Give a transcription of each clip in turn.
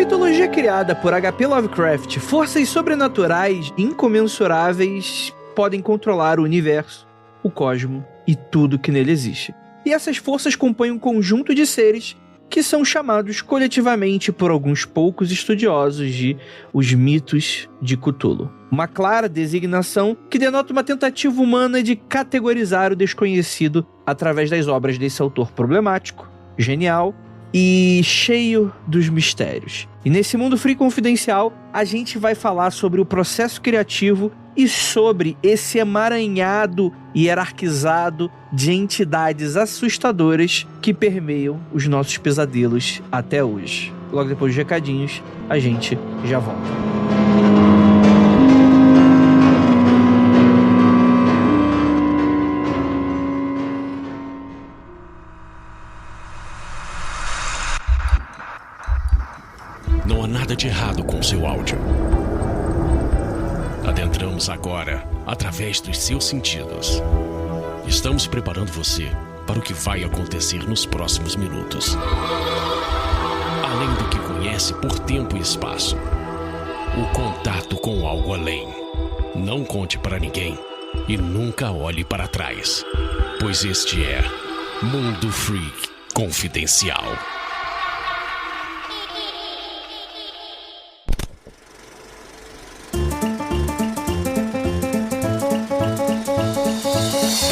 mitologia criada por H.P. Lovecraft, forças sobrenaturais incomensuráveis podem controlar o universo, o cosmos e tudo que nele existe. E essas forças compõem um conjunto de seres que são chamados coletivamente por alguns poucos estudiosos de os mitos de Cthulhu. Uma clara designação que denota uma tentativa humana de categorizar o desconhecido através das obras desse autor problemático, genial e cheio dos mistérios. E nesse Mundo Freak Confidencial, a gente vai falar sobre o processo criativo e sobre esse emaranhado e hierarquizado de entidades assustadoras que permeiam os nossos pesadelos até hoje. Logo depois dos recadinhos, a gente já volta. Não há nada de errado com seu áudio. Adentramos agora através dos seus sentidos. Estamos preparando você para o que vai acontecer nos próximos minutos. Além do que conhece por tempo e espaço, o contato com algo além. Não conte para ninguém e nunca olhe para trás, pois este é Mundo Freak Confidencial.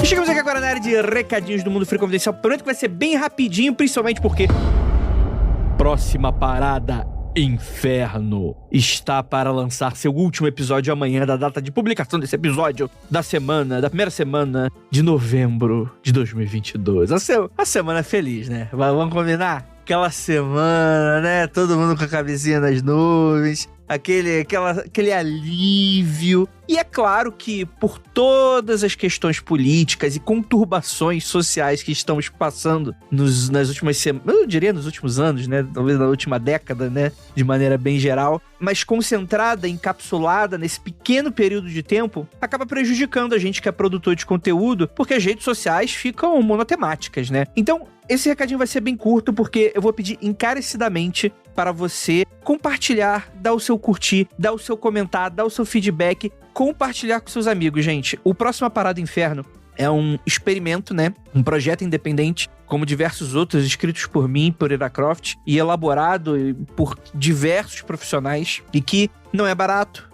Chegamos aqui agora na área de recadinhos do Mundo Freak Confidencial. Prometo que vai ser bem rapidinho, principalmente porque... Próxima parada, Inferno, está para lançar seu último episódio amanhã, da data de publicação desse episódio, da primeira semana de novembro de 2022. A semana feliz, né? Vamos combinar? Aquela semana, né? Todo mundo com a cabecinha nas nuvens, aquele alívio. E é claro que por todas as questões políticas e conturbações sociais que estamos passando nas últimas semanas, eu diria nos últimos anos, né? Talvez na última década, né? De maneira bem geral, mas concentrada, encapsulada nesse pequeno período de tempo, acaba prejudicando a gente que é produtor de conteúdo, porque as redes sociais ficam monotemáticas, né? Então, esse recadinho vai ser bem curto, porque eu vou pedir encarecidamente para você compartilhar, dar o seu curtir, dar o seu comentar, dar o seu feedback, compartilhar com seus amigos, gente. O Próxima Parada Inferno é um experimento, né? Um projeto independente, como diversos outros, escritos por mim, por Iracroft, e elaborado por diversos profissionais, e que não é barato.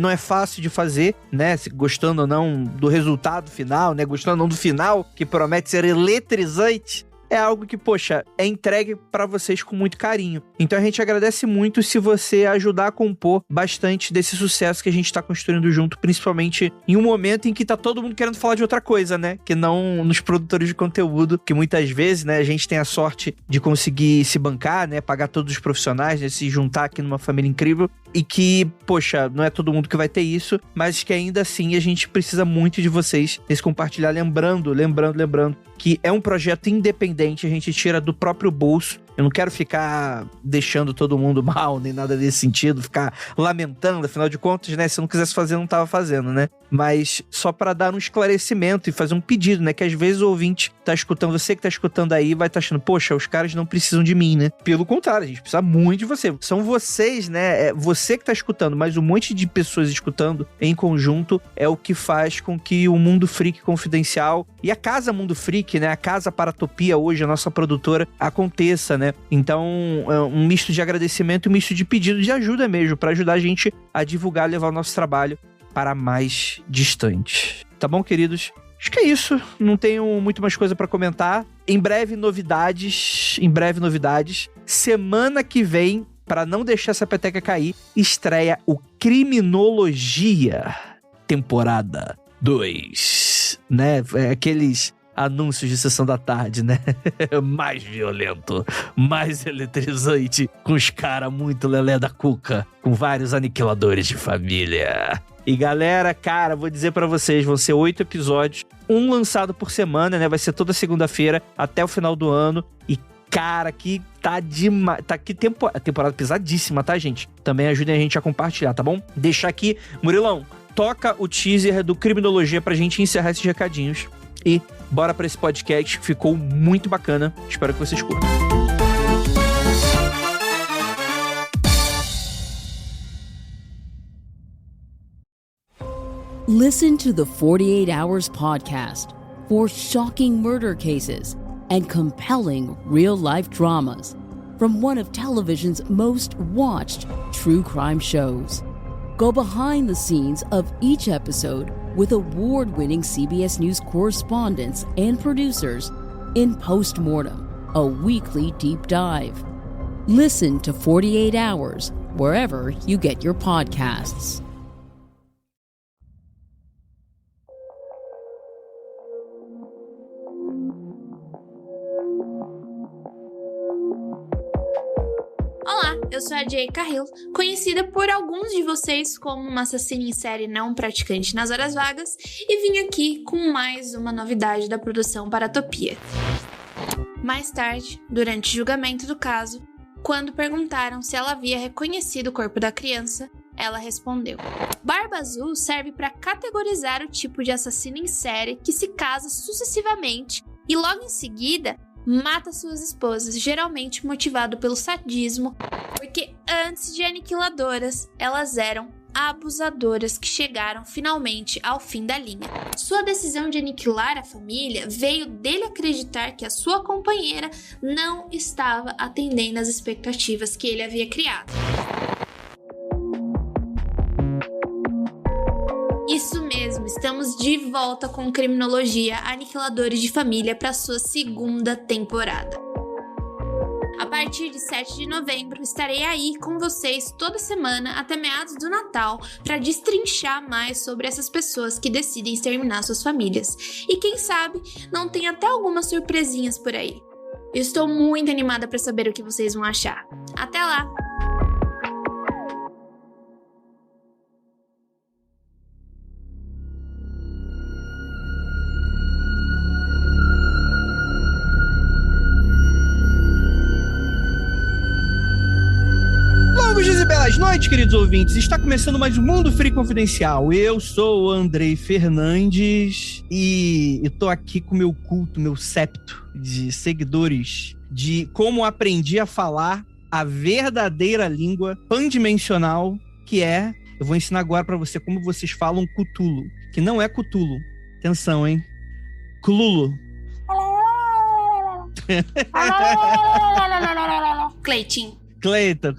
Não é fácil de fazer, né? Gostando ou não do resultado final, né? Gostando ou não do final, que promete ser eletrizante. É algo que, poxa, é entregue pra vocês com muito carinho. Então a gente agradece muito se você ajudar a compor bastante desse sucesso que a gente tá construindo junto, principalmente em um momento em que tá todo mundo querendo falar de outra coisa, né? Que não nos produtores de conteúdo, que muitas vezes, né, a gente tem a sorte de conseguir se bancar, né? Pagar todos os profissionais, né? Se juntar aqui numa família incrível. E que, poxa, não é todo mundo que vai ter isso, mas que ainda assim a gente precisa muito de vocês nesse compartilhar, lembrando que é um projeto independente, a gente tira do próprio bolso. Eu não quero ficar deixando todo mundo mal, nem nada desse sentido, ficar lamentando, afinal de contas, né? Se eu não quisesse fazer, eu não tava fazendo, né? Mas só pra dar um esclarecimento e fazer um pedido, né? Que às vezes o ouvinte tá escutando, você que tá escutando aí, vai tá achando, poxa, os caras não precisam de mim, né? Pelo contrário, a gente precisa muito de você. São vocês, né? É você que tá escutando, mas um monte de pessoas escutando em conjunto é o que faz com que o Mundo Freak Confidencial e a Casa Mundo Freak, né? A Casa Paratopia, hoje, a nossa produtora, aconteça, né? Então, é um misto de agradecimento e um misto de pedido de ajuda mesmo, pra ajudar a gente a divulgar, levar o nosso trabalho para mais distante. Tá bom, queridos? Acho que é isso. Não tenho muito mais coisa pra comentar. Em breve, novidades. Semana que vem, pra não deixar essa peteca cair, estreia o Criminologia, temporada 2. Né? Aqueles anúncios de sessão da tarde, né? Mais violento, mais eletrizante, com os caras muito lelé da cuca, com vários aniquiladores de família. E galera, cara, vou dizer pra vocês, vão ser 8 episódios, um lançado por semana, né? Vai ser toda segunda-feira até o final do ano. E cara, que tá demais. Tá aqui temporada pesadíssima, tá, gente? Também ajudem a gente a compartilhar, tá bom? Deixa aqui, Murilão, toca o teaser do Criminologia pra gente encerrar esses recadinhos. E bora pra esse podcast, ficou muito bacana. Espero que vocês curtam. Listen to the 48 Hours podcast for shocking murder cases and compelling real-life dramas from one of television's most watched true crime shows. Go behind the scenes of each episode with award-winning CBS News correspondents and producers in Postmortem, a weekly deep dive. Listen to 48 Hours wherever you get your podcasts. Olá, eu sou a Jay Carril, conhecida por alguns de vocês como uma assassina em série não praticante nas horas vagas, e vim aqui com mais uma novidade da produção Paratopia. Mais tarde, durante o julgamento do caso, quando perguntaram se ela havia reconhecido o corpo da criança, ela respondeu: Barba Azul serve para categorizar o tipo de assassino em série que se casa sucessivamente e logo em seguida mata suas esposas, geralmente motivado pelo sadismo, porque antes de aniquiladoras, elas eram abusadoras que chegaram finalmente ao fim da linha. Sua decisão de aniquilar a família veio dele acreditar que a sua companheira não estava atendendo às expectativas que ele havia criado. Isso mesmo, estamos de volta com Criminologia Aniquiladores de Família para sua segunda temporada. A partir de 7 de novembro, estarei aí com vocês toda semana até meados do Natal para destrinchar mais sobre essas pessoas que decidem exterminar suas famílias. E quem sabe, não tem até algumas surpresinhas por aí. Eu estou muito animada para saber o que vocês vão achar. Até lá! Belas noites, queridos ouvintes. Está começando mais um Mundo Free Confidencial. Eu sou o Andrei Fernandes e tô aqui com meu culto, meu septo de seguidores de como aprendi a falar a verdadeira língua pandimensional, que é... Eu vou ensinar agora pra você como vocês falam Cthulhu, que não é Cthulhu. Atenção, hein? Cthulhu. Cleitinho. Cleiton.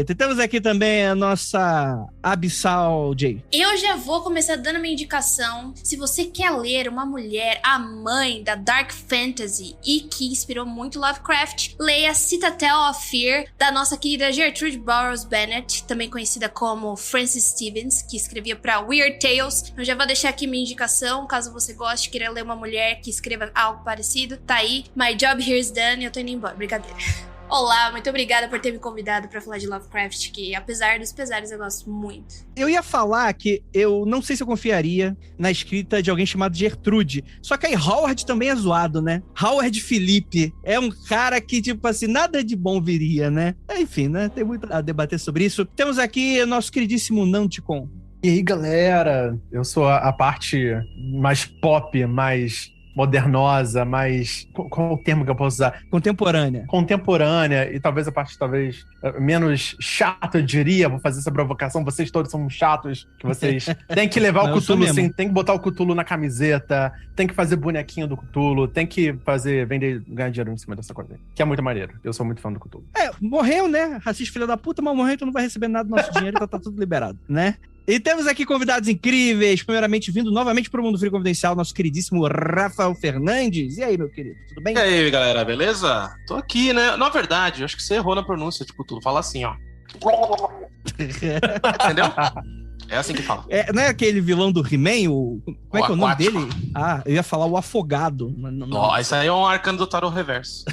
E temos aqui também a nossa Abissal Jay. Eu já vou começar dando uma indicação. Se você quer ler uma mulher, a mãe da Dark Fantasy e que inspirou muito Lovecraft, leia Citadel of Fear, da nossa querida Gertrude Burroughs Bennett, também conhecida como Frances Stevens, que escrevia para Weird Tales. Eu já vou deixar aqui minha indicação, caso você goste, queira ler uma mulher que escreva algo parecido. Tá aí, my job here is done e eu tô indo embora, brincadeira. Olá, muito obrigada por ter me convidado pra falar de Lovecraft, que apesar dos pesares eu gosto muito. Eu ia falar que eu não sei se eu confiaria na escrita de alguém chamado Gertrude, só que aí Howard também é zoado, né? Howard Philippe é um cara que, tipo assim, nada de bom viria, né? Enfim, né? Tem muito a debater sobre isso. Temos aqui o nosso queridíssimo Nanticon. E aí, galera? Eu sou a parte mais pop, mais modernosa, mais... Qual o termo que eu posso usar? Contemporânea, e talvez a parte menos chata, eu diria. Vou fazer essa provocação. Vocês todos são chatos, que vocês têm que levar o Cthulhu, assim, tem que botar o Cthulhu na camiseta, tem que fazer bonequinho do Cthulhu, tem que ganhar dinheiro em cima dessa coisa aí, que é muito maneiro. Eu sou muito fã do Cthulhu. Morreu, né? Racista filha da puta, mas morreu, então não vai receber nada do nosso dinheiro, então tá tudo liberado, né? E temos aqui convidados incríveis, primeiramente vindo novamente pro Mundo Free Confidencial, nosso queridíssimo Rafael Fernandes. E aí, meu querido, tudo bem? E aí, galera, beleza? Tô aqui, né? Na verdade, eu acho que você errou na pronúncia, tipo, tudo. Fala assim, ó. Entendeu? É assim que fala. Não é aquele vilão do He-Man? Como é que é o nome aquático. dele? Ah, eu ia falar o Afogado. Ó, isso aí é um arcano do tarot reverso.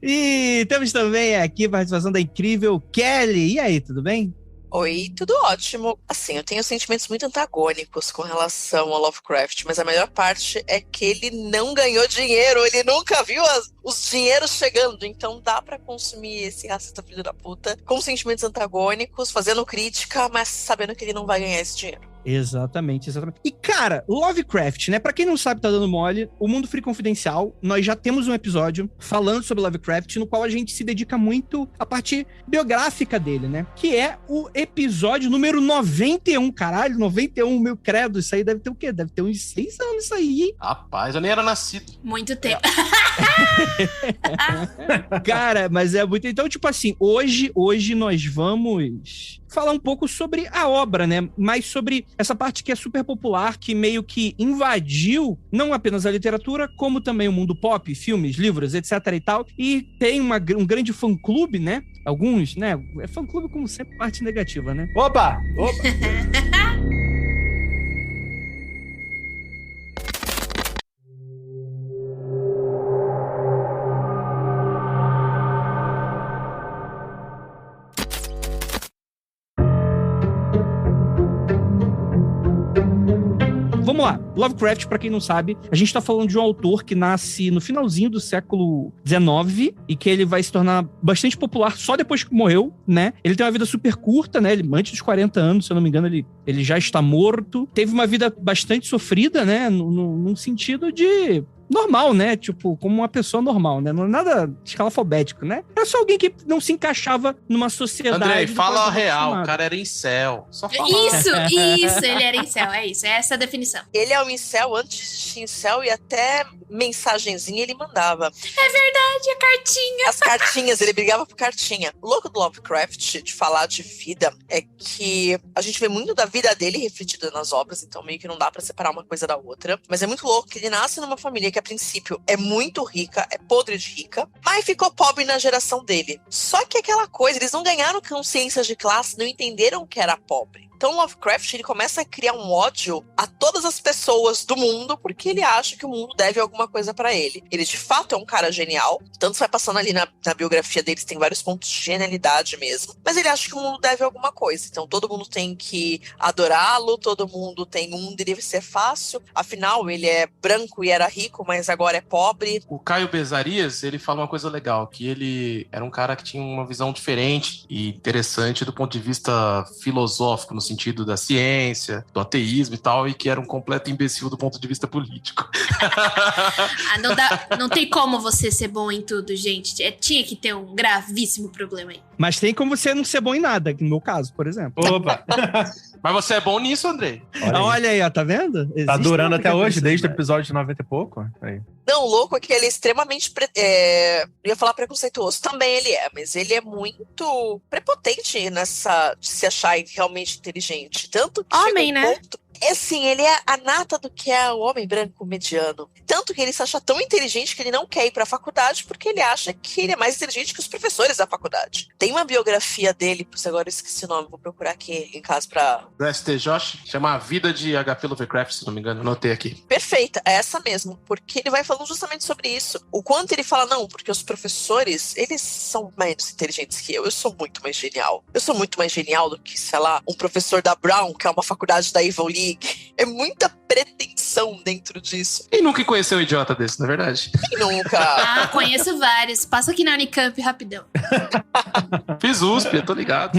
E temos também aqui a participação da incrível Kelly. E aí, tudo bem? Oi, tudo ótimo. Assim, eu tenho sentimentos muito antagônicos com relação ao Lovecraft, mas a melhor parte é que ele não ganhou dinheiro, ele nunca viu os dinheiros chegando, então dá pra consumir esse racista filho da puta com sentimentos antagônicos, fazendo crítica, mas sabendo que ele não vai ganhar esse dinheiro. Exatamente. E, cara, Lovecraft, né? Pra quem não sabe, tá dando mole, o Mundo Free Confidencial, nós já temos um episódio falando sobre Lovecraft, no qual a gente se dedica muito à parte biográfica dele, né? Que é o episódio número 91, caralho, 91, meu credo, isso aí deve ter o quê? Deve ter uns 6 anos isso aí. Rapaz, eu nem era nascido. Muito tempo. Cara, mas é muito... Então, tipo assim, hoje nós vamos falar um pouco sobre a obra, né? Mas sobre essa parte que é super popular, que meio que invadiu não apenas a literatura, como também o mundo pop, filmes, livros, etc e tal. E tem um grande fã-clube, né? Alguns, né? É fã-clube como sempre parte negativa, né? Opa! Vamos lá, Lovecraft, pra quem não sabe, a gente tá falando de um autor que nasce no finalzinho do século XIX e que ele vai se tornar bastante popular só depois que morreu, né? Ele tem uma vida super curta, né? Ele, antes dos 40 anos, se eu não me engano, ele já está morto. Teve uma vida bastante sofrida, né? Num sentido de... normal, né? Tipo, como uma pessoa normal, né? Não é nada escalafobético, né? Era só alguém que não se encaixava numa sociedade... Andrei, fala a real, o cara era incel. Só fala. Isso, ele era incel, é isso, é essa a definição. Ele é um incel antes de incel e até mensagenzinha ele mandava. É verdade, a cartinha. As cartinhas, ele brigava por cartinha. O louco do Lovecraft, de falar de vida, é que a gente vê muito da vida dele refletida nas obras, então meio que não dá pra separar uma coisa da outra. Mas é muito louco que ele nasce numa família que a princípio é muito rica, é podre de rica, mas ficou pobre na geração dele. Só que aquela coisa, eles não ganharam consciência de classe, não entenderam que era pobre. Então Lovecraft, ele começa a criar um ódio a todas as pessoas do mundo, porque ele acha que o mundo deve alguma coisa pra ele. Ele de fato é um cara genial, tanto vai passando ali na biografia deles, tem vários pontos de genialidade mesmo, mas ele acha que o mundo deve alguma coisa, então todo mundo tem que adorá-lo, todo mundo tem, o mundo deve ser fácil, afinal ele é branco e era rico, mas agora é pobre. O Caio Bezarias, ele fala uma coisa legal, que ele era um cara que tinha uma visão diferente e interessante do ponto de vista filosófico, no sentido da ciência, do ateísmo e tal, e que era um completo imbecil do ponto de vista político. Não tem como você ser bom em tudo, gente. Tinha que ter um gravíssimo problema aí. Mas tem como você não ser bom em nada, no meu caso, por exemplo. Opa! Mas você é bom nisso, Andrei. Olha aí, ó, tá vendo? Tá durando até hoje, desde o o episódio de 90 e pouco. Aí. Não, o louco é que ele é extremamente, eu ia falar preconceituoso, também ele é, mas ele é muito prepotente nessa, de se achar realmente inteligente. Tanto que Homem, chega um né? ponto... É assim, ele é a nata do que é o homem branco mediano. Tanto que ele se acha tão inteligente que ele não quer ir pra faculdade porque ele acha que ele é mais inteligente que os professores da faculdade. Tem uma biografia dele, por isso agora eu esqueci o nome, vou procurar aqui em casa pra... Do STJ, chama A Vida de H.P. Lovecraft, se não me engano, anotei aqui. Perfeita, é essa mesmo, porque ele vai falando justamente sobre isso. O quanto ele fala, não, porque os professores, eles são mais inteligentes que eu sou muito mais genial. Eu sou muito mais genial do que, sei lá, um professor da Brown, que é uma faculdade da Ivy League. É muita pretensão dentro disso. Quem nunca conheceu um idiota desse, na verdade? Quem nunca? Ah, conheço vários. Passa aqui na Unicamp rapidão. Fiz USP, eu tô ligado.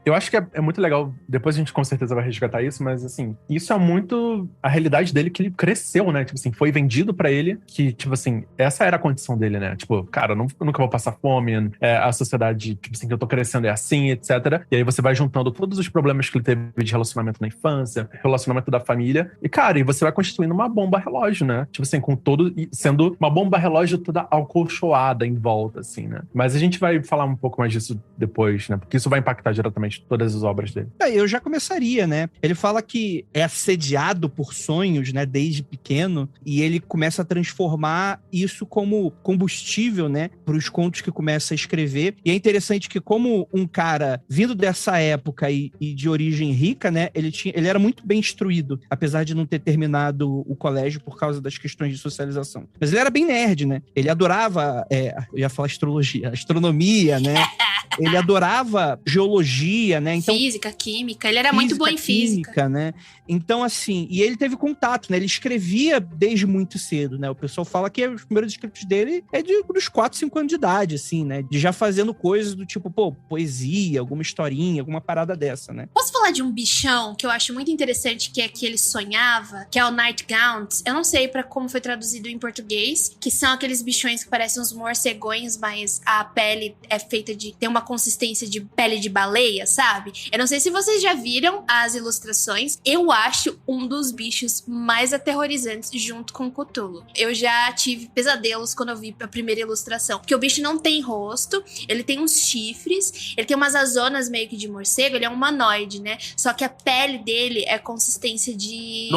Eu acho que é muito legal, depois a gente com certeza vai resgatar isso, mas assim, isso é muito a realidade dele, que ele cresceu, né? Tipo assim, foi vendido pra ele que, tipo assim, essa era a condição dele, né? Tipo, cara, eu nunca vou passar fome, a sociedade, tipo assim, que eu tô crescendo é assim, etc. E aí você vai juntando todos os problemas que ele teve de relacionamento na infância, relacionamento da família, e cara, e você vai constituindo uma bomba relógio, né? Tipo assim, com todo, sendo uma bomba relógio toda acolchoada em volta, assim, né? Mas a gente vai falar um pouco mais disso depois, né? Porque isso vai impactar diretamente todas as obras dele. Eu já começaria, né? Ele fala que é assediado por sonhos, né? Desde pequeno, e ele começa a transformar isso como combustível, né? Para os contos que começa a escrever. E é interessante que, como um cara vindo dessa época e de origem rica, né? Ele era muito bem instruído, apesar de não ter terminado o colégio por causa das questões de socialização. Mas ele era bem nerd, né? Ele adorava, eu ia falar astronomia, né? Ele adorava geologia, né? Então, física, química. Ele era muito bom em física. Né? Então, assim, e ele teve contato, né? Ele escrevia desde muito cedo, né? O pessoal fala que os primeiros escritos dele é dos 4, 5 anos de idade, assim, né? De já fazendo coisas do tipo, poesia, alguma historinha, alguma parada dessa, né? Posso falar falar de um bichão que eu acho muito interessante, que é que ele sonhava, que é o Nightgaunt. Eu não sei como foi traduzido em português, que são aqueles bichões que parecem uns morcegões, mas a pele é feita tem uma consistência de pele de baleia, sabe? Eu não sei se vocês já viram as ilustrações. Eu acho um dos bichos mais aterrorizantes junto com o Cthulhu. Eu já tive pesadelos quando eu vi a primeira ilustração, porque o bicho não tem rosto, ele tem uns chifres, ele tem umas azonas meio que de morcego, ele é um humanoide, né? Só que a pele dele é consistência de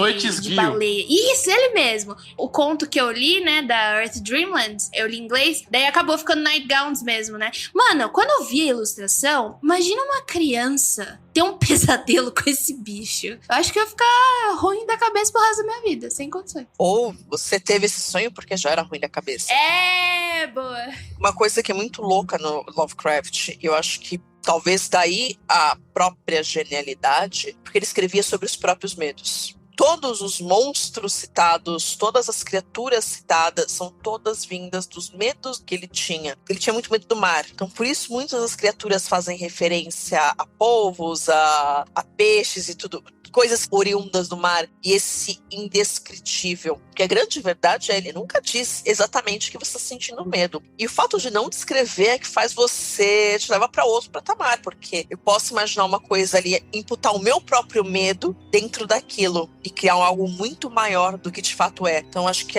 baleia. Isso, ele mesmo. O conto que eu li, né, da Earth Dreamland, eu li em inglês, daí acabou ficando Nightgowns mesmo, né? Mano, quando eu vi a ilustração, imagina uma criança ter um pesadelo com esse bicho. Eu acho que eu ia ficar ruim da cabeça pro resto da minha vida, sem condições. Ou você teve esse sonho porque já era ruim da cabeça. É, boa. Uma coisa que é muito louca no Lovecraft, eu acho que talvez daí a própria genialidade, porque ele escrevia sobre os próprios medos. Todos os monstros citados, todas as criaturas citadas, são todas vindas dos medos que ele tinha. Ele tinha muito medo do mar. Então, por isso, muitas das criaturas fazem referência a polvos, a peixes e tudo. Coisas oriundas do mar, e esse indescritível. Porque a grande verdade é, ele nunca diz exatamente o que você está sentindo medo. E o fato de não descrever é que faz você te levar para outro patamar, porque eu posso imaginar uma coisa ali, imputar o meu próprio medo dentro daquilo e criar algo muito maior do que de fato é. Então acho que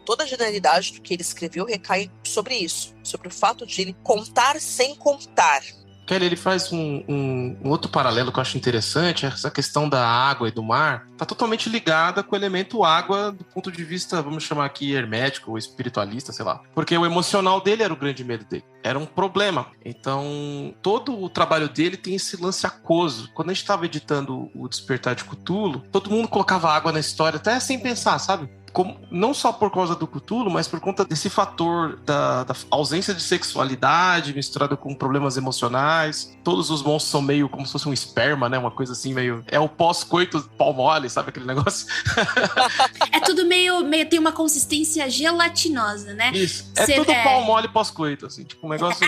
toda a genialidade do que ele escreveu recai sobre isso, sobre o fato de ele contar sem contar. Kelly, ele faz um outro paralelo que eu acho interessante. Essa questão da água e do mar está totalmente ligada com o elemento água do ponto de vista, vamos chamar aqui, hermético ou espiritualista, sei lá. Porque o emocional dele era o grande medo dele. Era um problema. Então, todo o trabalho dele tem esse lance aquoso. Quando a gente estava editando o Despertar de Cthulhu, todo mundo colocava água na história, até sem pensar, sabe? Não só por causa do Cthulhu, mas por conta desse fator da ausência de sexualidade misturada com problemas emocionais. Todos os monstros são meio como se fosse um esperma, né? Uma coisa assim, meio... É o pós-coito pau mole, sabe aquele negócio? É tudo meio tem uma consistência gelatinosa, né? Isso. Tudo pau mole pós-coito, assim. Tipo um negócio...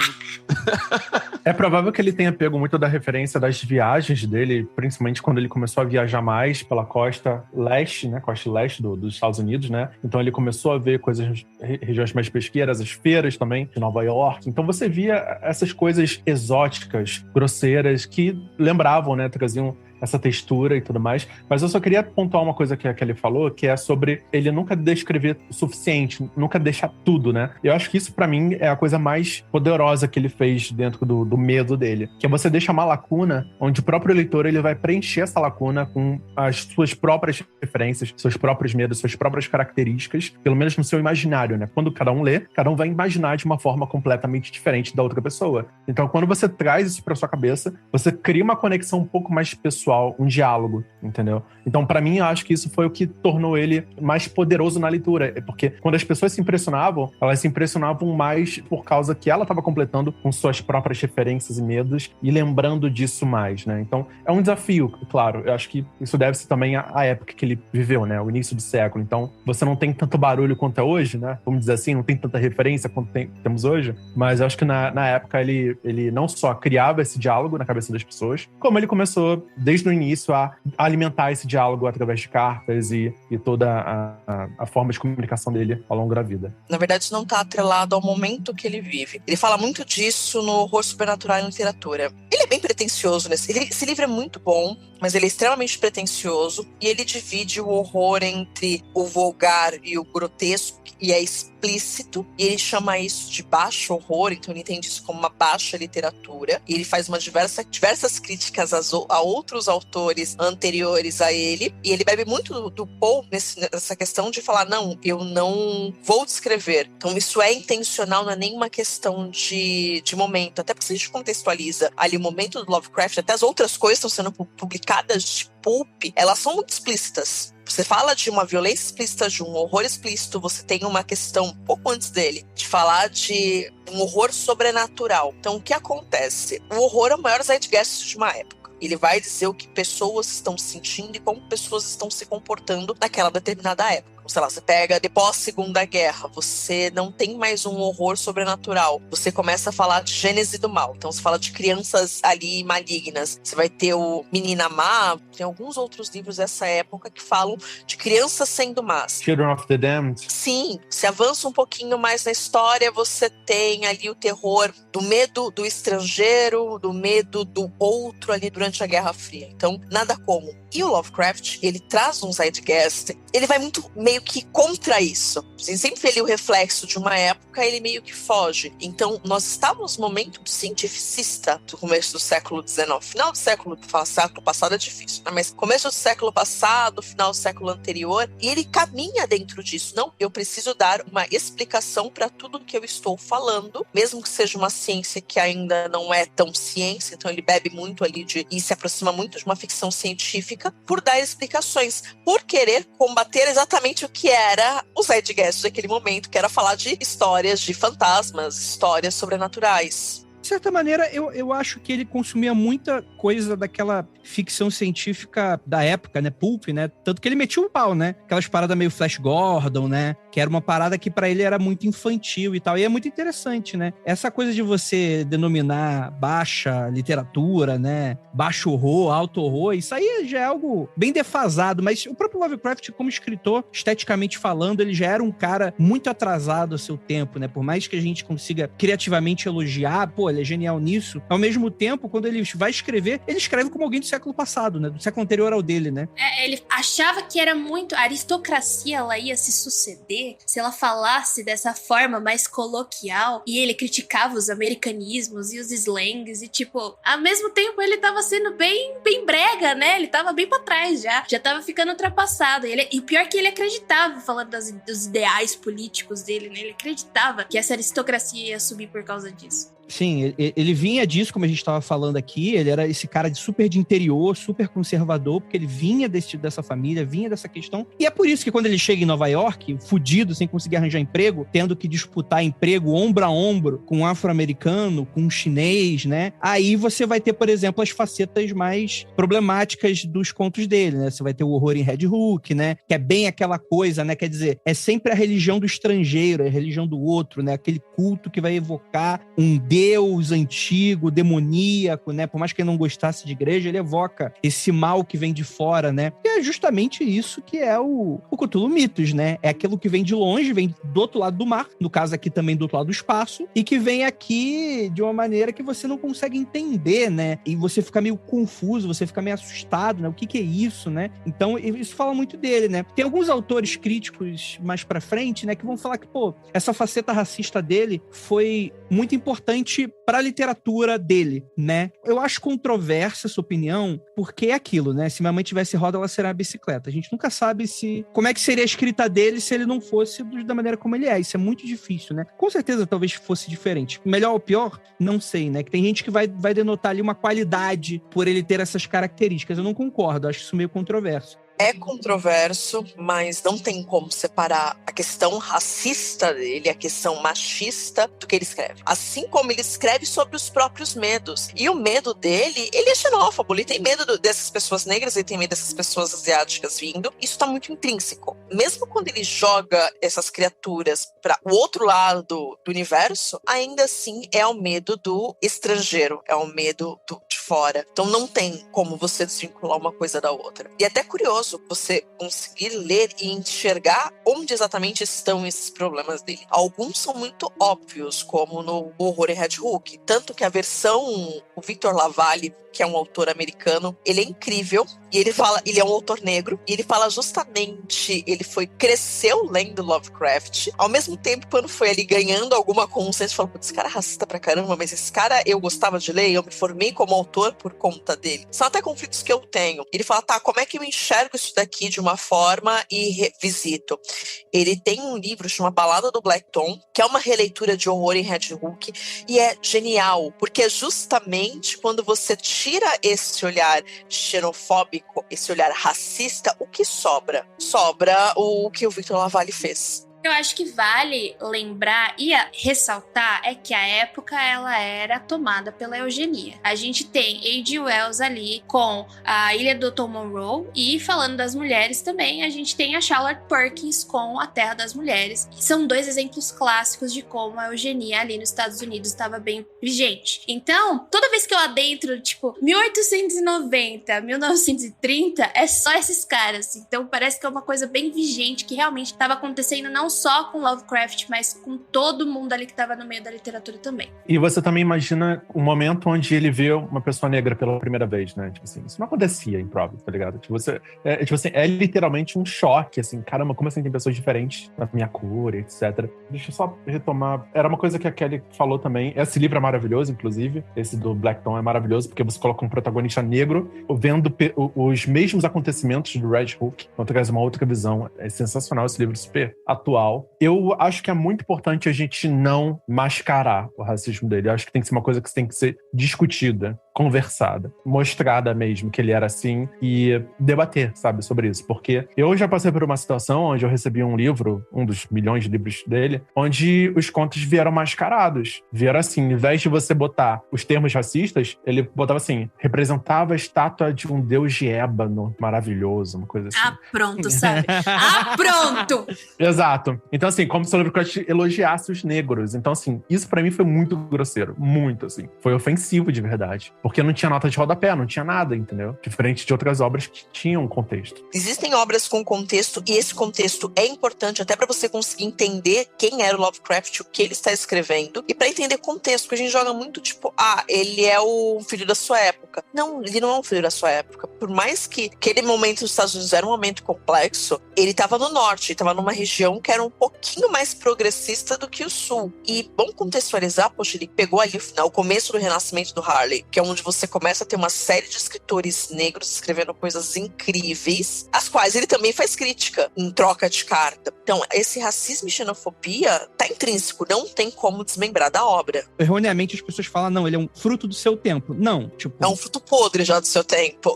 É provável que ele tenha pego muito da referência das viagens dele, principalmente quando ele começou a viajar mais pela costa leste, né? Costa leste dos Estados Unidos, né? Então ele começou a ver regiões mais pesqueiras, as feiras também de Nova York. Então você via essas coisas exóticas, grosseiras, que lembravam, né? Traziam essa textura e tudo mais. Mas eu só queria pontuar uma coisa que a Kelly falou, que é sobre ele nunca descrever o suficiente, nunca deixar tudo, né? Eu acho que isso, pra mim, é a coisa mais poderosa que ele fez dentro do medo dele. Que é você deixar uma lacuna, onde o próprio leitor ele vai preencher essa lacuna com as suas próprias referências, seus próprios medos, suas próprias características, pelo menos no seu imaginário, né? Quando cada um lê, cada um vai imaginar de uma forma completamente diferente da outra pessoa. Então, quando você traz isso pra sua cabeça, você cria uma conexão um pouco mais pessoal, um diálogo, entendeu? Então, pra mim, eu acho que isso foi o que tornou ele mais poderoso na leitura, porque quando as pessoas se impressionavam, elas se impressionavam mais por causa que ela estava completando com suas próprias referências e medos e lembrando disso mais, né? Então, é um desafio, claro. Eu acho que isso deve-se também à época que ele viveu, né? O início do século. Então, você não tem tanto barulho quanto é hoje, né? Vamos dizer assim, não tem tanta referência quanto temos hoje, mas eu acho que na época ele não só criava esse diálogo na cabeça das pessoas, como ele começou, desde o início, a alimentar esse diálogo através de cartas e toda a forma de comunicação dele ao longo da vida. Na verdade, isso não está atrelado ao momento que ele vive. Ele fala muito disso no Horror Sobrenatural e Literatura. Ele é bem pretencioso esse livro é muito bom, mas ele é extremamente pretencioso e ele divide o horror entre o vulgar e o grotesco, e é explícito, e ele chama isso de baixo horror, então ele entende isso como uma baixa literatura, e ele faz diversas críticas a outros autores anteriores a ele, e ele bebe muito do Poe nessa questão de falar, não, eu não vou descrever. Então isso é intencional, não é nenhuma questão de momento, até porque se a gente contextualiza ali o momento do Lovecraft, até as outras coisas estão sendo publicadas de pulp, elas são muito explícitas. Você fala de uma violência explícita, de um horror explícito, você tem uma questão um pouco antes dele, de falar de um horror sobrenatural. Então, o que acontece? O horror é o maior zeitgeist de uma época. Ele vai dizer o que pessoas estão sentindo e como pessoas estão se comportando naquela determinada época. sei lá, você pega depois da Segunda Guerra, você não tem mais um horror sobrenatural. Você começa a falar de gênese do mal. Então você fala de crianças ali malignas. Você vai ter o Menina Má, tem alguns outros livros dessa época que falam de crianças sendo más. Children of the Damned. Sim, se avança um pouquinho mais na história, você tem ali o terror do medo do estrangeiro, do medo do outro ali durante a Guerra Fria. Então, nada como. E o Lovecraft, ele traz um zeitgeist, ele vai muito meio que contra isso. Você sempre vê ali o reflexo de uma época, ele meio que foge. Então, nós estávamos no momento cientificista do começo do século XIX. Final do século passado é difícil, né? Mas começo do século passado, final do século anterior, e ele caminha dentro disso. Não, eu preciso dar uma explicação para tudo que eu estou falando, mesmo que seja uma ciência que ainda não é tão ciência, então ele bebe muito ali e se aproxima muito de uma ficção científica, por dar explicações, por querer combater exatamente o que era o zeitgeist daquele momento, que era falar de histórias de fantasmas, histórias sobrenaturais. De certa maneira, eu acho que ele consumia muita coisa daquela ficção científica da época, né? Pulp, né? Tanto que ele metia um pau, né? Aquelas paradas meio Flash Gordon, né? Que era uma parada que pra ele era muito infantil e tal. E é muito interessante, né? Essa coisa de você denominar baixa literatura, né? Baixo horror, alto horror, isso aí já é algo bem defasado. Mas o próprio Lovecraft, como escritor, esteticamente falando, ele já era um cara muito atrasado ao seu tempo, né? Por mais que a gente consiga criativamente elogiar, pô, ele é genial nisso. Ao mesmo tempo, quando ele vai escrever, ele escreve como alguém do século passado, né? Do século anterior ao dele, né? Ele achava que era muito... A aristocracia, ela ia se suceder se ela falasse dessa forma mais coloquial, e ele criticava os americanismos e os slangs, e tipo, ao mesmo tempo ele tava sendo bem brega, né? Ele tava bem pra trás já tava ficando ultrapassado. E pior que ele acreditava, falando dos ideais políticos dele, né? Ele acreditava que essa aristocracia ia subir por causa disso. Sim, ele vinha disso, como a gente estava falando aqui, ele era esse cara super de interior, super conservador, porque ele vinha dessa família, vinha dessa questão, e é por isso que quando ele chega em Nova York, fudido, sem conseguir arranjar emprego, tendo que disputar emprego ombro a ombro com um afro-americano, com um chinês, né, aí você vai ter, por exemplo, as facetas mais problemáticas dos contos dele, né, você vai ter o horror em Red Hook, né, que é bem aquela coisa, né, quer dizer, é sempre a religião do estrangeiro, é a religião do outro, né, aquele culto que vai evocar um Deus antigo, demoníaco, né? Por mais que ele não gostasse de igreja, ele evoca esse mal que vem de fora, né? E é justamente isso que é o Cthulhu Mythos, né? É aquilo que vem de longe, vem do outro lado do mar, no caso aqui também do outro lado do espaço, e que vem aqui de uma maneira que você não consegue entender, né? E você fica meio confuso, você fica meio assustado, né? O que é isso, né? Então, isso fala muito dele, né? Tem alguns autores críticos mais pra frente, né? Que vão falar que, pô, essa faceta racista dele foi muito importante para a literatura dele, né? Eu acho controversa essa opinião, porque é aquilo, né? Se minha mãe tivesse roda, ela seria uma bicicleta. A gente nunca sabe como é que seria a escrita dele se ele não fosse da maneira como ele é. Isso é muito difícil, né? Com certeza, talvez fosse diferente. Melhor ou pior, não sei, né? Que tem gente que vai denotar ali uma qualidade por ele ter essas características. Eu não concordo, acho isso meio controverso. É controverso, mas não tem como separar a questão racista dele, a questão machista do que ele escreve. Assim como ele escreve sobre os próprios medos. E o medo dele, ele é xenófobo, ele tem medo dessas pessoas negras, ele tem medo dessas pessoas asiáticas vindo. Isso está muito intrínseco. Mesmo quando ele joga essas criaturas para o outro lado do universo, ainda assim é o medo do estrangeiro, é o medo de fora. Então não tem como você desvincular uma coisa da outra. E é até curioso você conseguir ler e enxergar onde exatamente estão esses problemas dele. Alguns são muito óbvios, como no Horror em Red Hook. Tanto que a versão, o Victor LaValle, que é um autor americano, ele é incrível, e ele é um autor negro, e ele fala justamente, cresceu lendo Lovecraft, ao mesmo tempo, quando foi ali ganhando alguma consciência, falou, esse cara é racista pra caramba, mas esse cara eu gostava de ler, eu me formei como autor por conta dele. São até conflitos que eu tenho. Ele fala, tá, como é que eu enxergo isso daqui de uma forma e revisito? Ele tem um livro chamado Balada do Black Tom, que é uma releitura de Horror em Red Hook, e é genial, porque é justamente quando você tira esse olhar xenofóbico, esse olhar racista, o que sobra? Sobra o que o Victor LaValle fez. Eu acho que vale lembrar e ressaltar é que a época ela era tomada pela eugenia. A gente tem H.G. Wells ali com a Ilha do Dr. Monroe e falando das mulheres também, a gente tem a Charlotte Perkins com A Terra das Mulheres. São dois exemplos clássicos de como a eugenia ali nos Estados Unidos estava bem vigente. Então, toda vez que eu adentro, tipo, 1890, 1930, é só esses caras. Então, parece que é uma coisa bem vigente que realmente estava acontecendo não só com Lovecraft, mas com todo mundo ali que estava no meio da literatura também. E você também imagina o momento onde ele vê uma pessoa negra pela primeira vez, né? Tipo assim, isso não acontecia em Providence, tá ligado? Tipo, é literalmente um choque, assim, caramba, como assim tem pessoas diferentes da minha cor, etc. Deixa eu só retomar. Era uma coisa que a Kelly falou também. Esse livro é maravilhoso, inclusive. Esse do Blackton é maravilhoso, porque você coloca um protagonista negro vendo os mesmos acontecimentos do Red Hook, então traz uma outra visão. É sensacional esse livro, super atual. Eu acho que é muito importante a gente não mascarar o racismo dele. Eu acho que tem que ser uma coisa que tem que ser discutida, conversada, mostrada mesmo que ele era assim e debater, sabe, sobre isso. Porque eu já passei por uma situação onde eu recebi um livro, um dos milhões de livros dele, onde os contos vieram mascarados. Vieram assim, em vez de você botar os termos racistas, ele botava assim, representava a estátua de um deus de ébano maravilhoso, uma coisa assim. Ah, pronto, sabe? Ah, pronto! Exato. Então, assim, como se o Lovecraft elogiasse os negros. Então, assim, isso pra mim foi muito grosseiro. Muito, assim. Foi ofensivo de verdade. Porque não tinha nota de rodapé, não tinha nada, entendeu? Diferente de outras obras que tinham contexto. Existem obras com contexto, e esse contexto é importante até pra você conseguir entender quem era o Lovecraft, o que ele está escrevendo, e pra entender contexto, porque a gente joga muito tipo, ele é o filho da sua época. Não, ele não é um filho da sua época. Por mais que aquele momento dos Estados Unidos era um momento complexo, ele estava no norte, estava numa região que era um pouquinho mais progressista do que o sul. E, bom contextualizar, poxa, ele pegou ali o começo do renascimento do Harley, que é onde você começa a ter uma série de escritores negros escrevendo coisas incríveis, às quais ele também faz crítica em troca de carta. Então, esse racismo e xenofobia tá intrínseco, não tem como desmembrar da obra. Erroneamente as pessoas falam, não, ele é um fruto do seu tempo. Não, tipo... É um fruto podre já do seu tempo.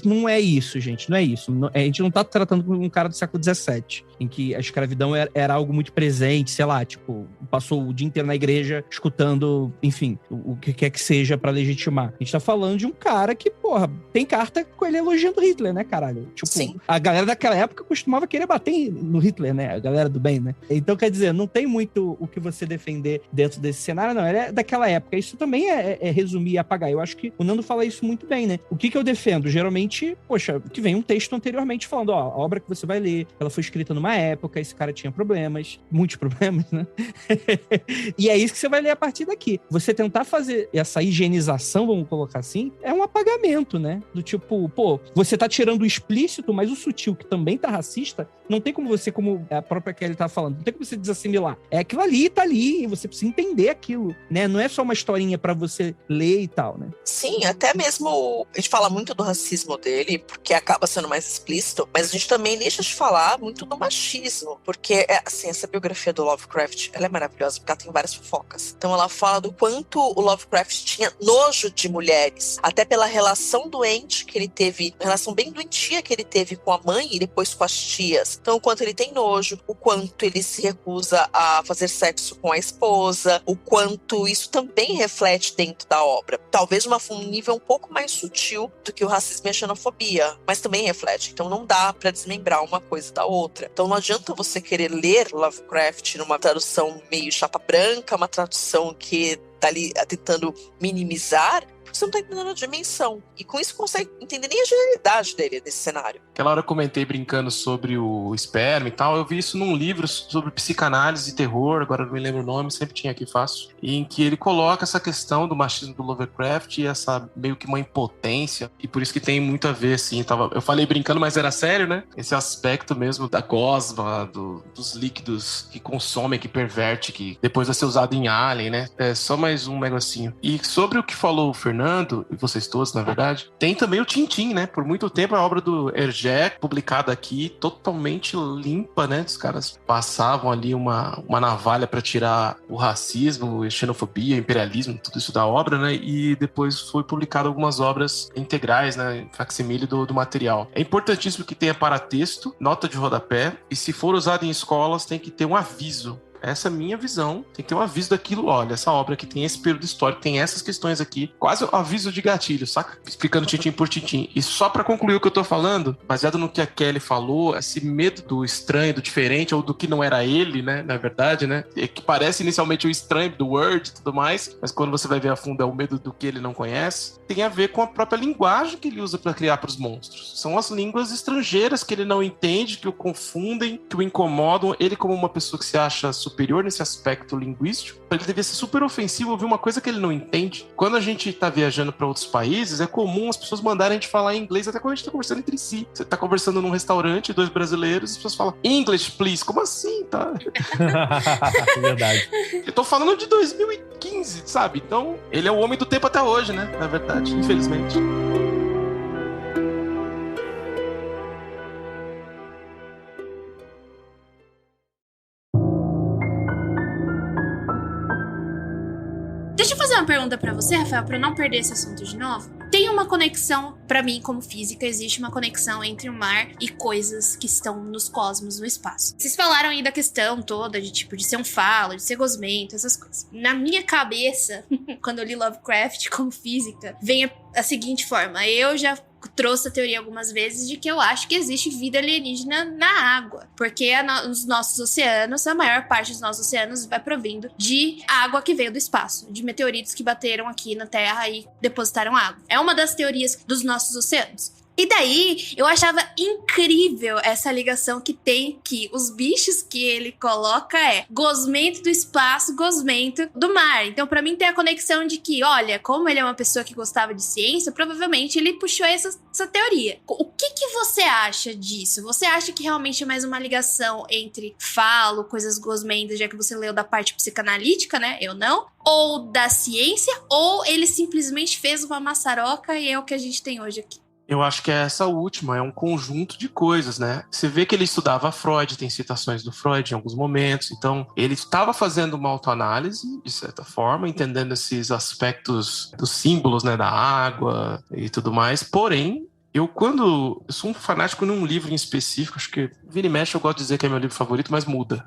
Não é isso, gente, não é isso. A gente não tá tratando com um cara do século XVII, em que a escravidão era algo muito presente, sei lá, tipo, passou o dia inteiro na igreja escutando, enfim, o que quer que seja pra legitimar. A gente tá falando de um cara que, porra, tem carta com ele elogiando Hitler, né, caralho? Tipo, sim. A galera daquela época costumava querer bater no Hitler, né? A galera do bem, né? Então, quer dizer, não tem muito o que você defender dentro desse cenário, não. Ele é daquela época. Isso também é resumir e apagar. Eu acho que o Nando fala isso muito bem, né? O que eu defendo? Geralmente, poxa, que vem um texto anteriormente falando, ó, a obra que você vai ler, ela foi escrita numa época, esse cara tinha problemas, muitos problemas, né? E é isso que você vai ler a partir daqui. Você tentar fazer essa higienização, vamos colocar assim, é um apagamento, né? Do tipo, pô, você tá tirando o explícito, mas o sutil, que também tá racista, não tem como você, como a própria Kelly tá falando, não tem como você desassimilar. É aquilo ali, tá ali, e você precisa entender aquilo, né? Não é só uma historinha pra você ler e tal, né? Sim, até mesmo a gente fala muito do racismo dele, porque acaba sendo mais explícito, mas a gente também deixa de falar muito do machismo, porque, assim, essa biografia do Lovecraft, ela é maravilhosa, porque ela tem várias fofocas. Então ela fala do quanto o Lovecraft tinha nojo de mulheres, até pela relação doente que ele teve, relação bem doentia que ele teve com a mãe e depois com as tias. Então, o quanto ele tem nojo, o quanto ele se recusa a fazer sexo com a esposa, o quanto isso também reflete dentro da obra. Talvez um nível um pouco mais sutil do que o racismo e a xenofobia, mas também reflete. Então, não dá pra desmembrar uma coisa da outra. Então, não adianta você querer ler Lovecraft numa tradução meio chapa branca, uma tradução que tá ali tentando minimizar, porque você não tá entendendo a dimensão. E com isso consegue entender nem a genialidade dele nesse cenário. Aquela hora eu comentei brincando sobre o esperma e tal, eu vi isso num livro sobre psicanálise e terror, agora não me lembro o nome, sempre tinha aqui fácil, em que ele coloca essa questão do machismo do Lovecraft e essa meio que uma impotência, e por isso que tem muito a ver, assim, eu falei brincando, mas era sério, né? Esse aspecto mesmo da gosma, dos líquidos que consomem, que perverte, que depois vai ser usado em Alien, né? É só mais um negocinho. E sobre o que falou o Fernando, Fernando, e vocês todos, na verdade, tem também o Tintin, né? Por muito tempo a obra do Hergé, publicada aqui, totalmente limpa, né? Os caras passavam ali uma navalha para tirar o racismo, a xenofobia, o imperialismo, tudo isso da obra, né? E depois foi publicado algumas obras integrais, né? Facsimile do material. É importantíssimo que tenha paratexto, nota de rodapé, e se for usado em escolas, tem que ter um aviso. Essa é a minha visão. Tem que ter um aviso daquilo. Olha, essa obra aqui tem esse período histórico, tem essas questões aqui. Quase um aviso de gatilho, saca? Explicando tintim por tintim. E só pra concluir o que eu tô falando, baseado no que a Kelly falou, esse medo do estranho, do diferente, ou do que não era ele, né? Na verdade, né? Que parece inicialmente o estranho do Word e tudo mais, mas quando você vai ver a fundo é o medo do que ele não conhece. Tem a ver com a própria linguagem que ele usa pra criar pros monstros. São as línguas estrangeiras que ele não entende, que o confundem, que o incomodam. Ele, como uma pessoa que se acha superior nesse aspecto linguístico, ele devia ser super ofensivo ouvir uma coisa que ele não entende. Quando a gente tá viajando para outros países, é comum as pessoas mandarem a gente falar inglês até quando a gente tá conversando entre si. Você tá conversando num restaurante, 2 brasileiros, as pessoas falam English, please. Como assim, tá? Verdade. Eu tô falando de 2015, sabe? Então, ele é o homem do tempo até hoje, né? Na verdade, infelizmente. Deixa eu fazer uma pergunta pra você, Rafael, pra eu não perder esse assunto de novo. Tem uma conexão, pra mim, como física, existe uma conexão entre o mar e coisas que estão nos cosmos, no espaço. Vocês falaram aí da questão toda de tipo, de ser um falo, de ser gosmento, essas coisas. Na minha cabeça, quando eu li Lovecraft como física, vem a seguinte forma. Eu já trouxe a teoria algumas vezes de que eu acho que existe vida alienígena na água. Porque nos nossos oceanos, a maior parte dos nossos oceanos vai provindo de água que veio do espaço. De meteoritos que bateram aqui na Terra e depositaram água. É uma das teorias dos nossos oceanos. E daí, eu achava incrível essa ligação que tem que os bichos que ele coloca é gosmento do espaço, gosmento do mar. Então, pra mim, tem a conexão de que, olha, como ele é uma pessoa que gostava de ciência, provavelmente ele puxou essa teoria. O que você acha disso? Você acha que realmente é mais uma ligação entre falo, coisas gosmentas, já que você leu da parte psicanalítica, né? Eu não. Ou da ciência, ou ele simplesmente fez uma maçaroca e é o que a gente tem hoje aqui? Eu acho que é essa última, é um conjunto de coisas, né? Você vê que ele estudava Freud, tem citações do Freud em alguns momentos, então ele estava fazendo uma autoanálise, de certa forma, entendendo esses aspectos dos símbolos, né, da água e tudo mais, porém, eu sou um fanático num livro em específico, acho que vira e mexe eu gosto de dizer que é meu livro favorito, mas muda.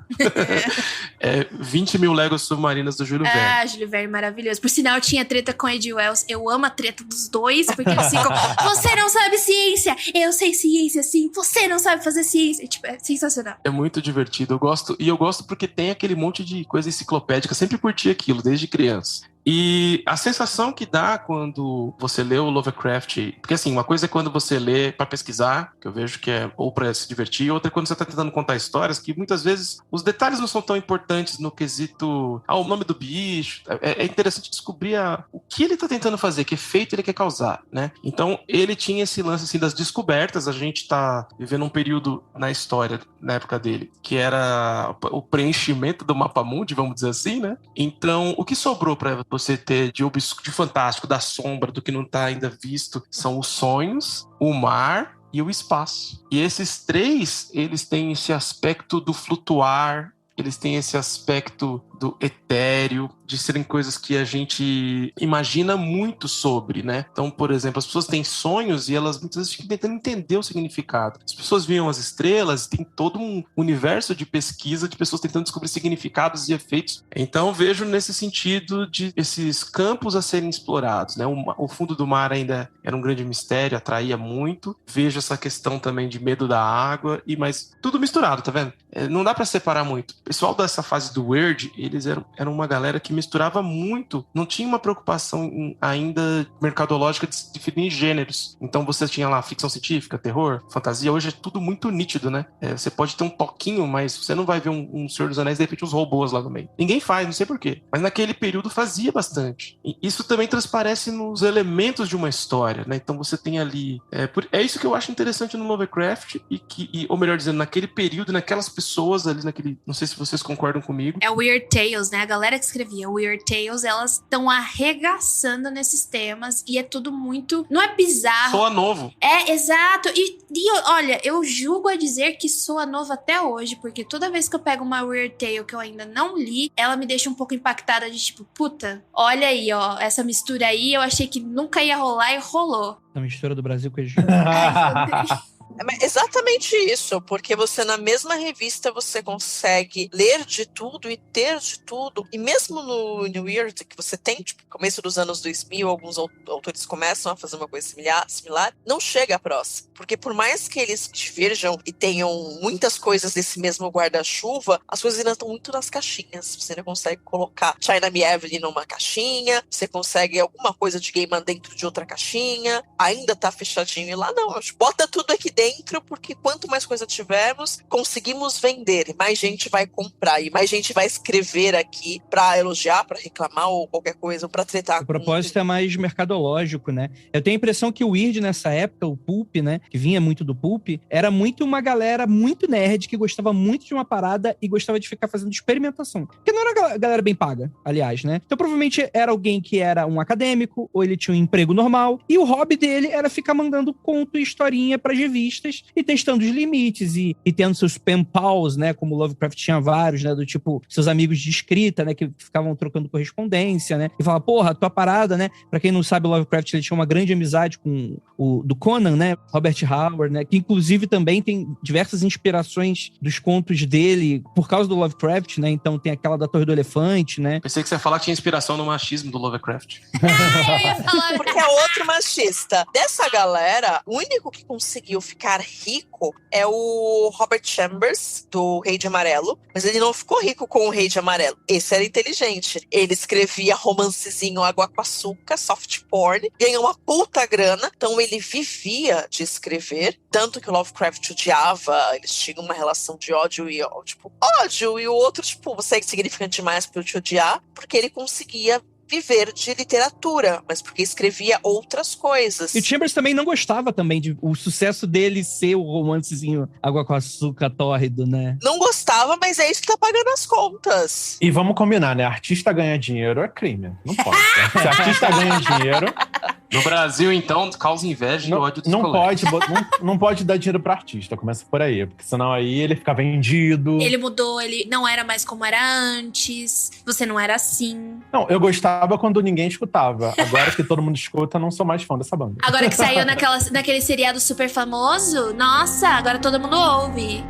É 20 Mil Léguas Submarinas do Júlio Verne. Ah, Júlio Verne, maravilhoso. Por sinal, eu tinha treta com Ed Wells. Eu amo a treta dos dois, porque eles ficam, você não sabe ciência, eu sei ciência sim, você não sabe fazer ciência. Tipo, é sensacional. É muito divertido, eu gosto porque tem aquele monte de coisa enciclopédica, sempre curti aquilo, desde criança. E a sensação que dá quando você lê o Lovecraft, porque assim, uma coisa é quando você lê pra pesquisar, que eu vejo que é ou pra se divertir, outra é quando você tá tentando contar histórias, que muitas vezes os detalhes não são tão importantes no quesito, o nome do bicho. É interessante descobrir o que ele tá tentando fazer, que efeito ele quer causar, né? Então, ele tinha esse lance assim das descobertas, a gente tá vivendo um período na história, na época dele, que era o preenchimento do mapa mundi, vamos dizer assim, né? Então, o que sobrou pra você ter de fantástico, da sombra, do que não está ainda visto, são os sonhos, o mar e o espaço. E esses três, eles têm esse aspecto do flutuar, eles têm esse aspecto do etéreo, de serem coisas que a gente imagina muito sobre, né? Então, por exemplo, as pessoas têm sonhos e elas muitas vezes ficam tentando entender o significado. As pessoas viam as estrelas, tem todo um universo de pesquisa de pessoas tentando descobrir significados e efeitos. Então, vejo nesse sentido de esses campos a serem explorados, né? O fundo do mar ainda era um grande mistério, atraía muito. Vejo essa questão também de medo da água, mas tudo misturado, tá vendo? Não dá pra separar muito. O pessoal dessa fase do Weird, eles eram uma galera que misturava muito, não tinha uma preocupação ainda mercadológica de definir gêneros. Então você tinha lá ficção científica, terror, fantasia, hoje é tudo muito nítido, né? Você pode ter um toquinho, mas você não vai ver um Senhor dos Anéis, de repente uns robôs lá no meio. Ninguém faz, não sei porquê. Mas naquele período fazia bastante. E isso também transparece nos elementos de uma história, né? Então você tem ali... É isso que eu acho interessante no Lovecraft, ou melhor dizendo, naquele período, naquelas pessoas ali, não sei se vocês concordam comigo. É o Weird Tales, né? A galera que escrevia Weird Tales, elas estão arregaçando nesses temas e é tudo muito... Não é bizarro. Soa novo. É, exato. E olha, eu julgo a dizer que soa novo até hoje, porque toda vez que eu pego uma Weird Tale que eu ainda não li, ela me deixa um pouco impactada de tipo, puta, olha aí, ó, essa mistura aí, eu achei que nunca ia rolar e rolou. A mistura do Brasil com o Egito. É exatamente isso, porque você na mesma revista você consegue ler de tudo e ter de tudo, e mesmo no New Weird, que você tem, tipo, começo dos anos 2000, alguns autores começam a fazer uma coisa similar, não chega à próxima, porque por mais que eles diverjam e tenham muitas coisas desse mesmo guarda-chuva, as coisas ainda estão muito nas caixinhas, você ainda consegue colocar China Me Evelyn numa caixinha, você consegue alguma coisa de Gaiman dentro de outra caixinha, ainda tá fechadinho, e lá não, bota tudo aqui dentro, porque quanto mais coisa tivermos, conseguimos vender, e mais gente vai comprar, e mais gente vai escrever aqui pra elogiar, pra reclamar, ou qualquer coisa, ou pra tretar. O propósito é mais mercadológico, né? Eu tenho a impressão que o Weird nessa época, o Pulp, né, que vinha muito do Pulp, era muito uma galera muito nerd, que gostava muito de uma parada e gostava de ficar fazendo experimentação. Porque não era galera bem paga, aliás, né? Então provavelmente era alguém que era um acadêmico, ou ele tinha um emprego normal, e o hobby dele era ficar mandando conto e historinha pras revistas e testando os limites e tendo seus pen pals, né? Como o Lovecraft tinha vários, né? Do tipo, seus amigos de escrita, né? Que ficavam trocando correspondência, né? E falava, porra, tua parada, né? Pra quem não sabe, o Lovecraft, ele tinha uma grande amizade com o do Conan, né? Robert Howard, né? Que inclusive também tem diversas inspirações dos contos dele por causa do Lovecraft, né? Então tem aquela da Torre do Elefante, né? Pensei que você ia falar que tinha inspiração no machismo do Lovecraft. Porque é outro machista. Dessa galera, o único que conseguiu ficar rico é o Robert Chambers, do Rei de Amarelo. Mas ele não ficou rico com o Rei de Amarelo. Esse era inteligente. Ele escrevia romancezinho água com açúcar, soft porn, ganhou uma puta grana. Então ele vivia de escrever. Tanto que o Lovecraft odiava, eles tinham uma relação de ódio e ódio. E o outro, tipo, você é significante demais pra eu te odiar. Porque ele conseguia viver de literatura, mas porque escrevia outras coisas. E o Chambers também não gostava também de o sucesso dele ser o romancezinho água com açúcar tórrido, né? Não gostava, mas é isso que tá pagando as contas. E vamos combinar, né? Artista ganhar dinheiro é crime. Não pode. Se artista ganha dinheiro... No Brasil, então, causa inveja e ódio dos colegas. Não pode dar dinheiro pra artista, começa por aí, porque senão aí ele fica vendido. Ele mudou, ele não era mais como era antes, você não era assim. Não, eu gostava quando ninguém escutava. Agora que todo mundo escuta, não sou mais fã dessa banda. Agora que saiu naquele seriado super famoso, nossa, agora todo mundo ouve.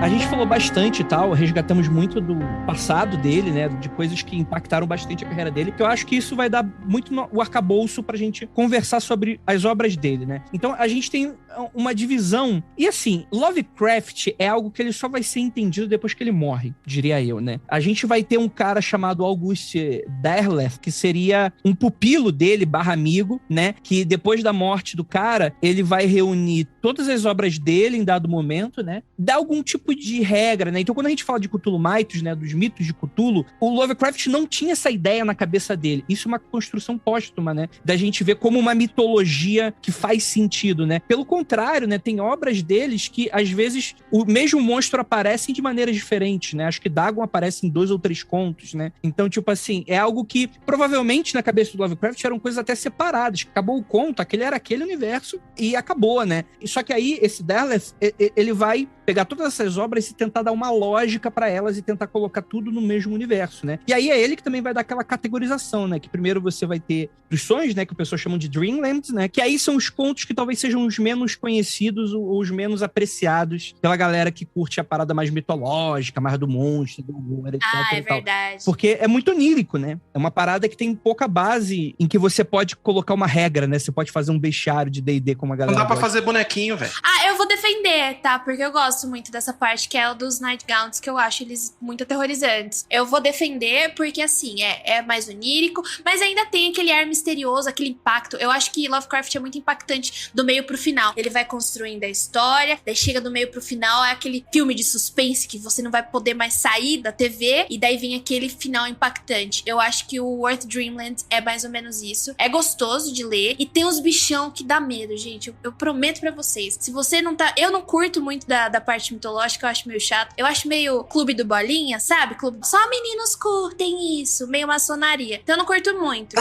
A gente falou bastante e tal, resgatamos muito do passado dele, né? De coisas que impactaram bastante a carreira dele, que eu acho que isso vai dar muito o arcabouço pra gente conversar sobre as obras dele, né? Então, a gente tem uma divisão. E assim, Lovecraft é algo que ele só vai ser entendido depois que ele morre, diria eu, né? A gente vai ter um cara chamado Auguste Derleth, que seria um pupilo dele, /amigo, né? Que depois da morte do cara, ele vai reunir todas as obras dele em dado momento, né? Dá algum tipo de regra, né? Então, quando a gente fala de Cthulhu Mythos, né? Dos mitos de Cthulhu, o Lovecraft não tinha essa ideia na cabeça dele. Isso é uma construção póstuma, né? Da gente ver como uma mitologia que faz sentido, né? Pelo contrário, né? Tem obras deles que, às vezes, o mesmo monstro aparece de maneiras diferentes, né? Acho que Dagon aparece em 2 ou 3 contos, né? Então, tipo assim, é algo que, provavelmente, na cabeça do Lovecraft, eram coisas até separadas. Acabou o conto, aquele era aquele universo e acabou, né? Só que aí, esse Derleth, ele vai pegar todas essas obras e tentar dar uma lógica pra elas e tentar colocar tudo no mesmo universo, né? E aí é ele que também vai dar aquela categorização, né? Que primeiro você vai ter os sonhos, né? Que o pessoal chamam de Dreamlands, né? Que aí são os contos que talvez sejam os menos conhecidos ou os menos apreciados pela galera que curte a parada mais mitológica, mais do monstro, do horror, etc. É verdade. Porque é muito onírico, né? É uma parada que tem pouca base em que você pode colocar uma regra, né? Você pode fazer um bestiário de D&D como a galera Não dá pra gosta. fazer bonequinho, velho. Eu vou defender, tá? Porque eu gosto muito dessa parte que é o dos Nightgowns, que eu acho eles muito aterrorizantes. Eu vou defender porque, assim, é mais onírico, mas ainda tem aquele ar misterioso, aquele impacto. Eu acho que Lovecraft é muito impactante do meio pro final. Ele vai construindo a história, daí chega do meio pro final, é aquele filme de suspense que você não vai poder mais sair da TV, e daí vem aquele final impactante. Eu acho que o Earth Dreamland é mais ou menos isso. É gostoso de ler, e tem uns bichão que dá medo, gente. Eu prometo pra vocês. Se você não tá... Eu não curto muito da parte mitológica, eu acho meio chato. Eu acho meio Clube do Bolinha, sabe? Só meninos curtem isso, meio maçonaria. Então eu não curto muito.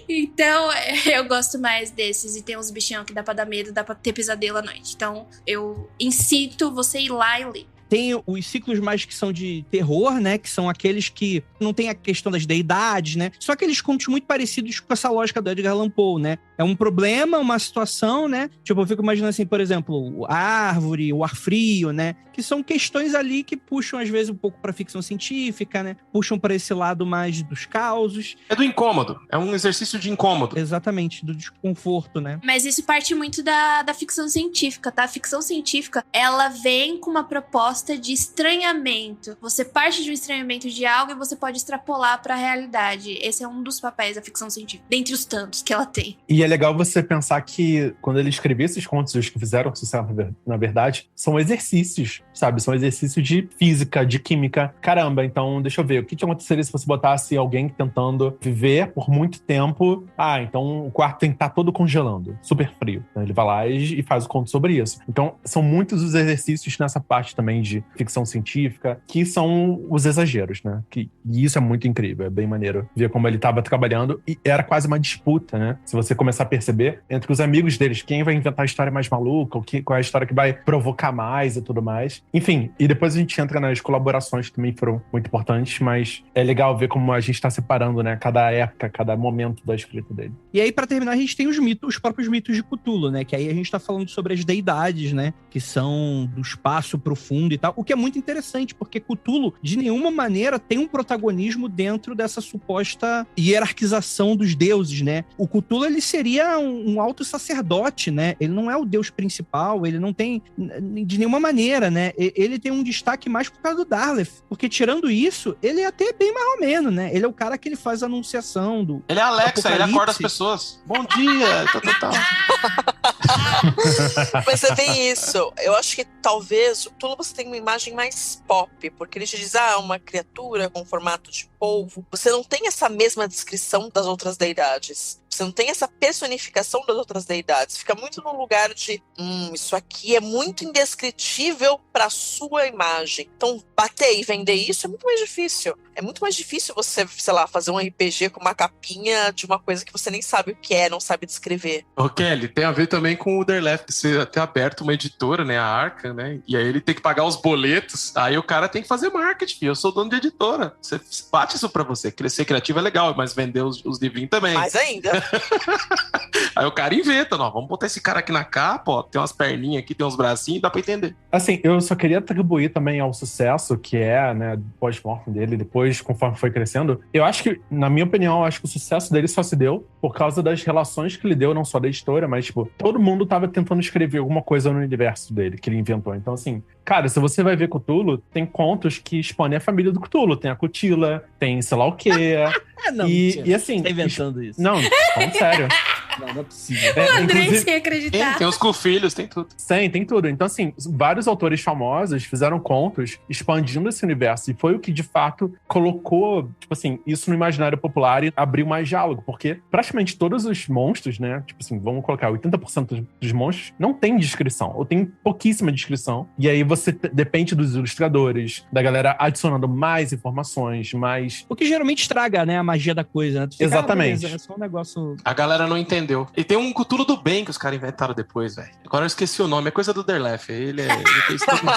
Então, eu gosto mais desses. E tem uns bichinhos que dá pra dar medo, dá pra ter pesadelo à noite. Então, eu incito você ir lá e ler. Tem os ciclos mais que são de terror, né? Que são aqueles que não tem a questão das deidades, né? Só aqueles contos muito parecidos com essa lógica do Edgar Allan Poe, né? É um problema, uma situação, né? Tipo, eu fico imaginando assim, por exemplo, a árvore, o ar frio, né? Que são questões ali que puxam, às vezes, um pouco pra ficção científica, né? Puxam pra esse lado mais dos causos. É do incômodo. É um exercício de incômodo. Exatamente, do desconforto, né? Mas isso parte muito da ficção científica, tá? A ficção científica, ela vem com uma proposta de estranhamento. Você parte de um estranhamento de algo e você pode extrapolar pra realidade. Esse é um dos papéis da ficção científica, dentre os tantos que ela tem. E é legal você pensar que quando ele escrevia esses contos, os que fizeram sucesso, na verdade, são exercícios, sabe? São exercícios de física, de química. Caramba, então deixa eu ver. O que aconteceria se você botasse alguém tentando viver por muito tempo? Ah, então o quarto tem que estar todo congelando, super frio. Então ele vai lá e faz o conto sobre isso. Então são muitos os exercícios nessa parte também de ficção científica, que são os exageros, né? E isso é muito incrível, é bem maneiro ver como ele estava trabalhando, e era quase uma disputa, né? Se você começar a perceber, entre os amigos deles, quem vai inventar a história mais maluca, qual é a história que vai provocar mais e tudo mais. Enfim, e depois a gente entra nas colaborações que também foram muito importantes, mas é legal ver como a gente está separando, né? Cada época, cada momento da escrita dele. E aí, pra terminar, a gente tem os próprios mitos de Cthulhu, né? Que aí a gente tá falando sobre as deidades, né? Que são do espaço profundo e tal. O que é muito interessante, porque Cthulhu, de nenhuma maneira, tem um protagonismo dentro dessa suposta hierarquização dos deuses, né? O Cthulhu, ele seria um alto sacerdote, né? Ele não é o deus principal, ele não tem, de nenhuma maneira, né? Ele tem um destaque mais por causa do Darleth, porque tirando isso, ele é até bem mais ou menos, né? Ele é o cara que ele faz a anunciação do... Ele é Alexa, ele acorda as pessoas. Bom dia, tal. Mas você vê isso. Eu acho que talvez o Cthulhu você tem uma imagem mais pop, porque ele te diz, uma criatura com formato de polvo. Você não tem essa mesma descrição das outras deidades. Você não tem essa personificação das outras deidades. Fica muito no lugar de, isso aqui é muito indescritível para sua imagem. Então, bater e vender isso é muito mais difícil. É muito mais difícil você, sei lá, fazer um RPG com uma capinha de uma coisa que você nem sabe o que é, não sabe descrever. Ô, Kelly, tem a ver também com o Derleth ser até aberto uma editora, né, a Arca, né, e aí ele tem que pagar os boletos, aí o cara tem que fazer marketing, eu sou dono de editora. Você bate isso pra você. Ser criativo é legal, mas vender os livrinhos também. Mais ainda. Aí o cara inventa, vamos botar esse cara aqui na capa, ó, tem umas perninhas aqui, tem uns bracinhos, dá pra entender. Assim, eu só queria atribuir também ao sucesso que é, né, pós-mortem dele, depois, conforme foi crescendo. Eu acho que, na minha opinião, o sucesso dele só se deu por causa das relações que ele deu, não só da editora, mas, tipo, todo mundo tava tentando escrever alguma coisa no universo dele, que ele inventou. Então, assim, cara, se você vai ver Cthulhu, tem contos que expõem a família do Cthulhu. Tem a Cutila, tem sei lá o quê. Não, e assim... Você tá inventando isso. Não, falando sério. Não é possível. O Andrei sem acreditar. Tem os Cufilhos, tem tudo. Tem tudo. Então, assim, vários autores famosos fizeram contos expandindo esse universo. E foi o que, de fato, colocou, tipo assim, isso no imaginário popular e abriu mais diálogo. Porque praticamente todos os monstros, né? Tipo assim, vamos colocar 80% dos monstros não tem descrição. Ou tem pouquíssima descrição. E aí você depende dos ilustradores, da galera adicionando mais informações, mais... O que geralmente estraga, né, a magia da coisa, né? Tu fica, exatamente. Beleza, é só um negócio... A galera não entendeu. E tem um Cthulhu do bem que os caras inventaram depois, velho. Agora eu esqueci o nome, é coisa do Derleth. Ele fez tudo.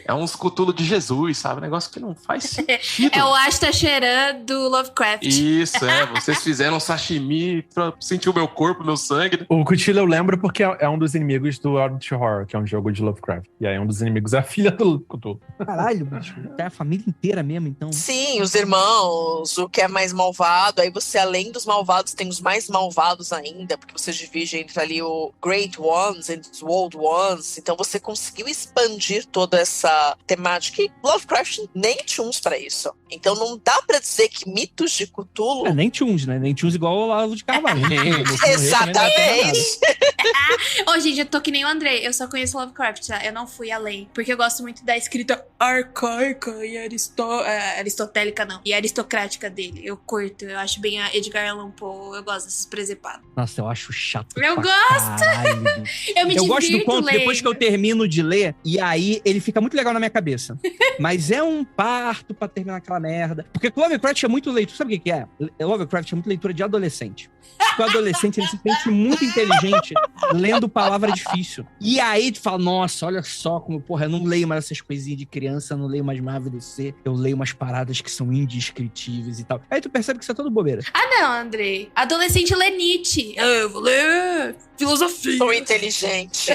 É uns Cthulhu de Jesus, sabe? Um negócio que não faz sentido. É o Astacheran do Lovecraft. Isso, vocês fizeram um sashimi pra sentir o meu corpo, o meu sangue. O Cthulhu eu lembro porque é um dos inimigos do Odd Horror, que é um jogo de Lovecraft. E aí um dos inimigos é a filha do Cthulhu. Caralho, bicho. É a família inteira mesmo, então. Sim, os irmãos, o que é mais malvado. Aí você, além dos malvados, tem os mais malvados ainda, porque você divide entre ali o Great Ones e os Old Ones. Então você conseguiu expandir toda essa temática. E Lovecraft nem tinha uns pra isso. Então não dá pra dizer que mitos de Cthulhu... Nem tinha uns, né? Nem tinha uns igual o Olavo de Carvalho. Exatamente. Ô, gente, eu tô que nem o André. Eu só conheço Lovecraft, tá? Eu não fui além. Porque eu gosto muito da escrita arcaica e aristotélica, não. E aristocrática dele. Eu curto. Eu acho bem a Edgar Allan Poe. Eu gosto dessas presepadas. Nossa, eu acho chato. Eu pra gosto! Caralho, bicho. Eu gosto do conto lendo. depois que eu termino de ler, e aí ele fica muito legal na minha cabeça. Mas é um parto pra terminar aquela merda. Porque Lovecraft é muito leitura. Sabe o que é? Lovecraft é muito leitura de adolescente. Porque o adolescente, ele se sente muito inteligente lendo palavra difícil. E aí tu fala, nossa, olha só como, porra, eu não leio mais essas coisinhas de criança, eu não leio mais Marvel DC, eu leio umas paradas que são indescritíveis e tal. Aí tu percebe que isso é tudo bobeira. Ah, não, André. Adolescente lê Nietzsche. Eu vou ler filosofia. Sou inteligente.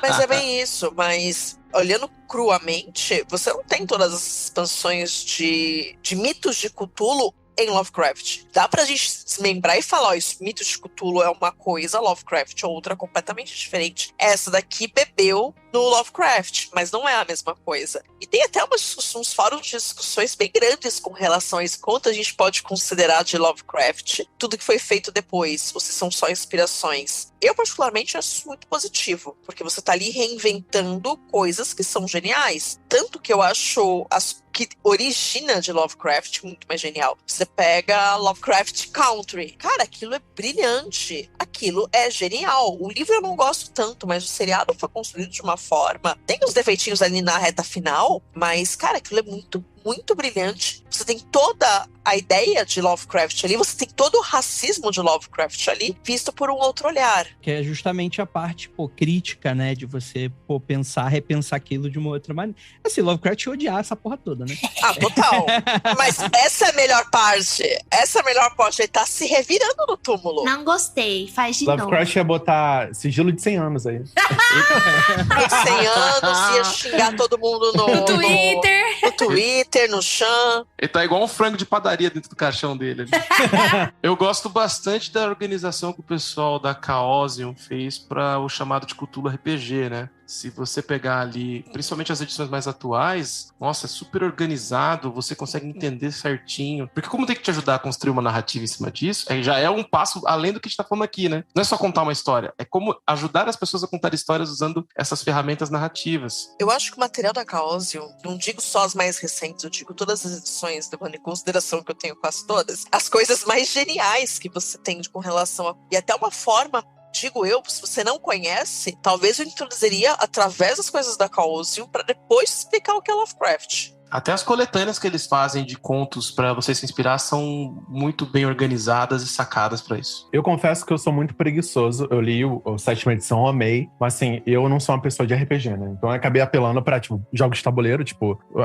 Mas é bem isso, mas olhando cruamente, você não tem todas as expansões de mitos de Cthulhu em Lovecraft. Dá pra gente se lembrar e falar, ó, isso, mitos de Cthulhu é uma coisa, Lovecraft é outra completamente diferente. Essa daqui bebeu no Lovecraft, mas não é a mesma coisa. E tem até uns fóruns de discussões bem grandes com relação a isso, quanto a gente pode considerar de Lovecraft, tudo que foi feito depois, ou se são só inspirações. Eu, particularmente, acho muito positivo, porque você tá ali reinventando coisas que são geniais. Tanto que eu acho que origina de Lovecraft muito mais genial. Você pega Lovecraft Country. Cara, aquilo é brilhante. Aquilo é genial. O livro eu não gosto tanto, mas o seriado foi construído de uma forma... Tem uns defeitinhos ali na reta final, mas, cara, aquilo é muito, muito brilhante. Você tem toda a ideia de Lovecraft ali, você tem todo o racismo de Lovecraft ali, visto por um outro olhar. Que é justamente a parte, crítica, né? De você, repensar aquilo de uma outra maneira. Assim, Lovecraft ia odiar essa porra toda, né? Ah, total. Mas essa é a melhor parte. Essa é a melhor parte. Ele tá se revirando no túmulo. Não gostei. Faz de novo. Lovecraft ia botar sigilo de 100 anos aí. 100 anos, ia xingar todo mundo No Twitter. No Twitter, no chão. Ele tá igual um frango de padaria dentro do caixão dele. Eu gosto bastante da organização que o pessoal da Chaosium fez para o chamado de Cthulhu RPG, né? Se você pegar ali, principalmente as edições mais atuais, nossa, é super organizado, você consegue entender certinho. Porque como tem que te ajudar a construir uma narrativa em cima disso, já é um passo além do que a gente tá falando aqui, né? Não é só contar uma história, é como ajudar as pessoas a contar histórias usando essas ferramentas narrativas. Eu acho que o material da Chaosium, não digo só as mais recentes, eu digo todas as edições, levando em consideração que eu tenho quase todas, as coisas mais geniais que você tem com relação a... E até uma forma... Digo eu, se você não conhece, talvez eu introduziria através das coisas da Chaosium para depois explicar o que é Lovecraft. Até as coletâneas que eles fazem de contos para você se inspirar são muito bem organizadas e sacadas para isso. Eu confesso que eu sou muito preguiçoso. Eu li o 7ª edição, amei. Mas assim, eu não sou uma pessoa de RPG, né? Então eu acabei apelando pra, jogos de tabuleiro,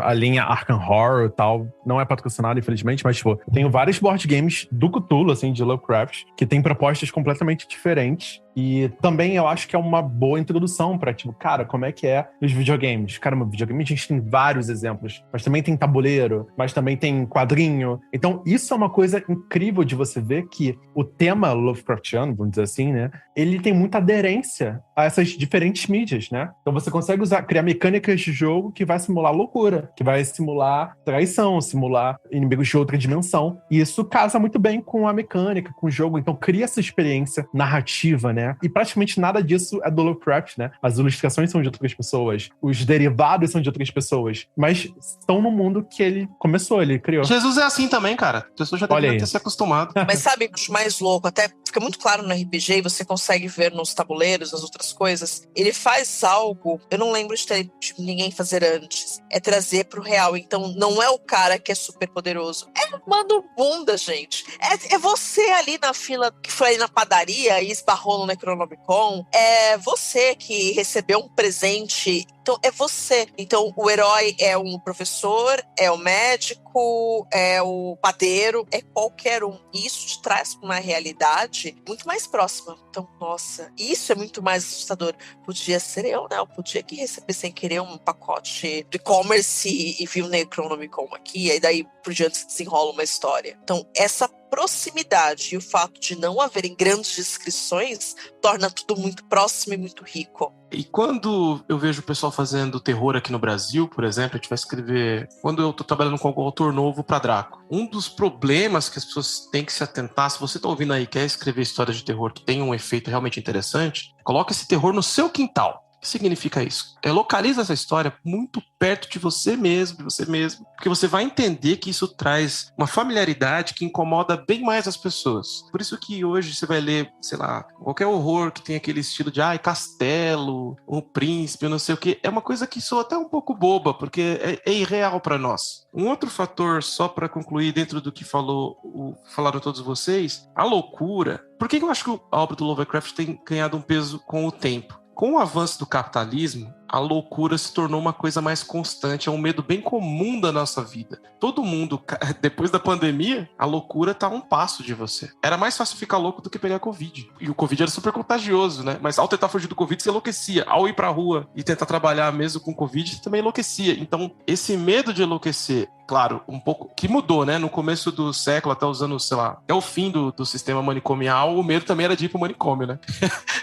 a linha Arkham Horror e tal. Não é patrocinado, infelizmente, mas, eu tenho vários board games do Cthulhu, assim, de Lovecraft, que tem propostas completamente diferentes. E também eu acho que é uma boa introdução pra, cara, como é que é os videogames? Caramba, videogame a gente tem vários exemplos. Mas também tem tabuleiro, mas também tem quadrinho. Então, isso é uma coisa incrível de você ver que o tema Lovecraftiano, vamos dizer assim, né? Ele tem muita aderência a essas diferentes mídias, né? Então, você consegue criar mecânicas de jogo que vai simular loucura, que vai simular traição, simular inimigos de outra dimensão. E isso casa muito bem com a mecânica, com o jogo. Então, cria essa experiência narrativa, né? E praticamente nada disso é do Lovecraft, né? As ilustrações são de outras pessoas, os derivados são de outras pessoas, mas estão no mundo que ele começou, ele criou. Jesus é assim também, cara. A pessoa já deveria ter se acostumado. Mas sabe, o mais louco, até fica muito claro no RPG, você consegue ver nos tabuleiros, nas outras coisas, ele faz algo, eu não lembro de ninguém fazer antes, é trazer pro real. Então, não é o cara que é super poderoso, é manda bunda, gente. É você ali na fila, que foi ali na padaria e esbarrou no Necronomicon, é você que recebeu um presente. Então, é você. Então, o herói é um professor, é o médico, é o padeiro, é qualquer um. E isso te traz para uma realidade muito mais próxima. Então, nossa, isso é muito mais assustador. Podia ser eu, né? Eu podia que receber sem querer um pacote de e-commerce e vir o Necronomicon aqui, e daí por diante se desenrola uma história. Então, essa proximidade e o fato de não haverem grandes descrições torna tudo muito próximo e muito rico. E quando eu vejo o pessoal fazendo terror aqui no Brasil, por exemplo, a gente vai escrever... Quando eu tô trabalhando com algum autor novo para Draco, um dos problemas que as pessoas têm que se atentar, se você tá ouvindo aí e quer escrever histórias de terror que tem um efeito realmente interessante, coloca esse terror no seu quintal. O que significa isso? Localiza essa história muito perto de você mesmo, porque você vai entender que isso traz uma familiaridade que incomoda bem mais as pessoas. Por isso que hoje você vai ler, sei lá, qualquer horror que tem aquele estilo de castelo, um príncipe, não sei o que, é uma coisa que soa até um pouco boba, porque é irreal para nós. Um outro fator, só para concluir dentro do que falaram todos vocês, a loucura. Por que eu acho que a obra do Lovecraft tem ganhado um peso com o tempo? Com o avanço do capitalismo, a loucura se tornou uma coisa mais constante, é um medo bem comum da nossa vida. Todo mundo, depois da pandemia, a loucura tá a um passo de você. Era mais fácil ficar louco do que pegar Covid. E o Covid era super contagioso, né? Mas ao tentar fugir do Covid, você enlouquecia. Ao ir pra rua e tentar trabalhar mesmo com Covid, você também enlouquecia. Então, esse medo de enlouquecer, claro, um pouco, que mudou, né? No começo do século, até os anos, sei lá, até o fim do sistema manicomial, o medo também era de ir pro manicômio, né?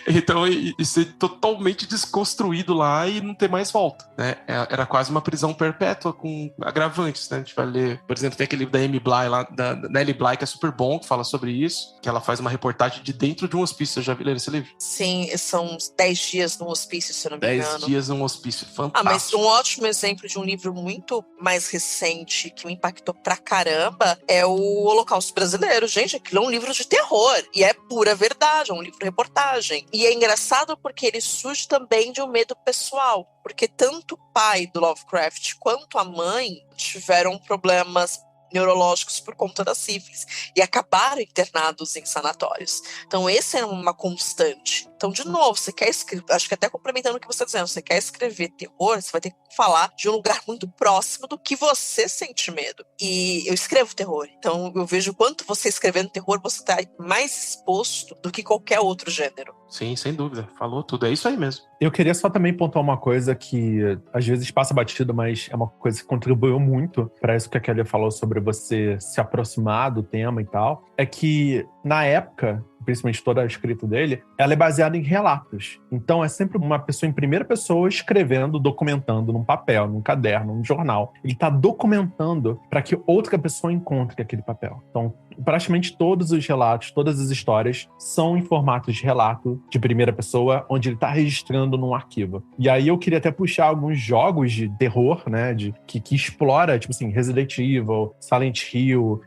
Então, e ser totalmente desconstruído lá e não ter mais volta, né? Era quase uma prisão perpétua com agravantes, né? A gente vai ler, por exemplo, tem aquele livro da Amy Bly lá, da Nellie Bly, que é super bom, que fala sobre isso, que ela faz uma reportagem de dentro de um hospício. Você já viu ler esse livro? Sim, são 10 dias num hospício, se eu não me engano. 10 dias num hospício, fantástico. Mas um ótimo exemplo de um livro muito mais recente, que me impactou pra caramba, é o Holocausto Brasileiro. Gente, aquilo é um livro de terror, e é pura verdade, é um livro de reportagem. E é engraçado porque ele surge também de um medo pessoal, porque tanto o pai do Lovecraft quanto a mãe tiveram problemas neurológicos por conta da sífilis e acabaram internados em sanatórios. Então esse é uma constante. Então, de novo, você quer escrever, acho que até complementando o que você está dizendo, você quer escrever terror, você vai ter que falar de um lugar muito próximo do que você sente medo. E eu escrevo terror, então eu vejo quanto você escrevendo terror, você está mais exposto do que qualquer outro gênero. Sim, sem dúvida. Falou tudo. É isso aí mesmo. Eu queria só também pontuar uma coisa que às vezes passa batido, mas é uma coisa que contribuiu muito para isso que a Kelly falou sobre você se aproximar do tema e tal. É que, na época, principalmente toda a escrita dele, ela é baseada em relatos. Então é sempre uma pessoa em primeira pessoa escrevendo, documentando num papel, num caderno, num jornal. Ele está documentando para que outra pessoa encontre aquele papel. Então, praticamente todos os relatos, todas as histórias são em formato de relato de primeira pessoa, onde ele está registrando num arquivo. E aí eu queria até puxar alguns jogos de terror, né, que explora, tipo assim, Resident Evil, Silent Hill,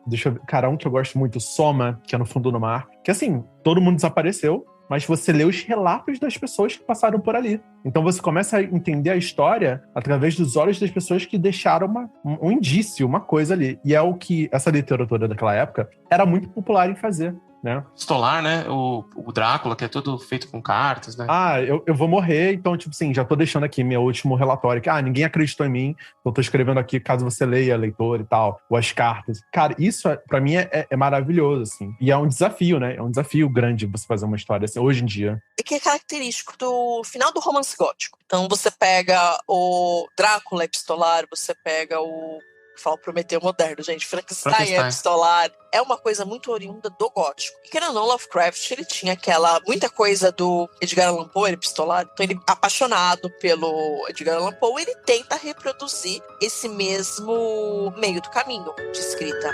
deixa eu ver, cara, um que eu gosto muito, Soma, que é No Fundo do Mar, que assim, todo mundo desapareceu, mas você lê os relatos das pessoas que passaram por ali. Então você começa a entender a história através dos olhos das pessoas que deixaram um indício, uma coisa ali. E é o que essa literatura daquela época era muito popular em fazer, né? Stolar, né? O Drácula, que é todo feito com cartas, né? Eu vou morrer, então, tipo assim, já tô deixando aqui meu último relatório, que ninguém acreditou em mim, eu tô escrevendo aqui, caso você leia, leitor e tal, ou as cartas. Cara, isso, pra mim, é maravilhoso, assim. E é um desafio, né? É um desafio grande você fazer uma história assim, hoje em dia. E que é característico do final do romance gótico. Então, você pega o Drácula epistolar, você pega o... Fala Prometeu moderno, gente. Frankenstein epistolar. É uma coisa muito oriunda do gótico. E querendo ou não, Lovecraft, ele tinha muita coisa do Edgar Allan Poe epistolar. Então ele, apaixonado pelo Edgar Allan Poe, ele tenta reproduzir esse mesmo meio do caminho de escrita.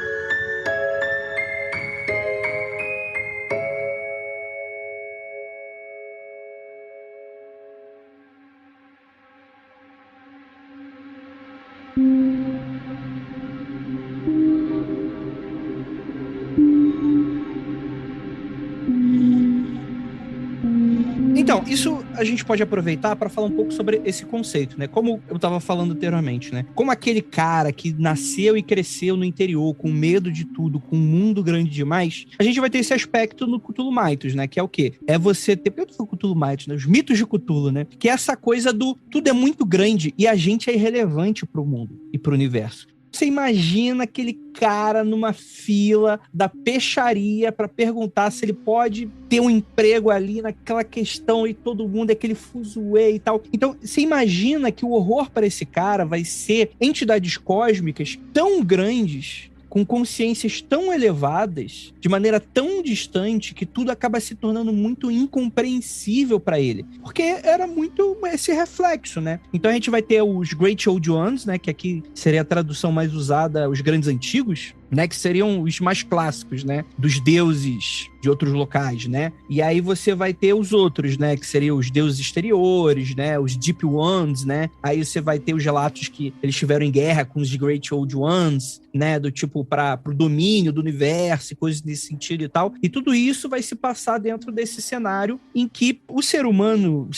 Então, isso a gente pode aproveitar para falar um pouco sobre esse conceito, né? Como eu estava falando anteriormente, né? Como aquele cara que nasceu e cresceu no interior, com medo de tudo, com um mundo grande demais, a gente vai ter esse aspecto no Cthulhu Mythos, né? Que é o quê? É você ter... Eu tô falando Cthulhu Mythos, né? Os mitos de Cthulhu, né? Que é essa coisa do tudo é muito grande e a gente é irrelevante pro mundo e pro universo. Você imagina aquele cara numa fila da peixaria para perguntar se ele pode ter um emprego ali naquela questão e todo mundo é aquele fuzuê e tal. Então, você imagina que o horror para esse cara vai ser entidades cósmicas tão grandes com consciências tão elevadas, de maneira tão distante, que tudo acaba se tornando muito incompreensível para ele. Porque era muito esse reflexo, né? Então a gente vai ter os Great Old Ones, né? Que aqui seria a tradução mais usada, os grandes antigos, né, que seriam os mais clássicos, né, dos deuses de outros locais, né, e aí você vai ter os outros, né, que seriam os deuses exteriores, né, os Deep Ones, né, aí você vai ter os relatos que eles estiveram em guerra com os Great Old Ones, né, do tipo pro domínio do universo e coisas nesse sentido e tal, e tudo isso vai se passar dentro desse cenário em que o ser humano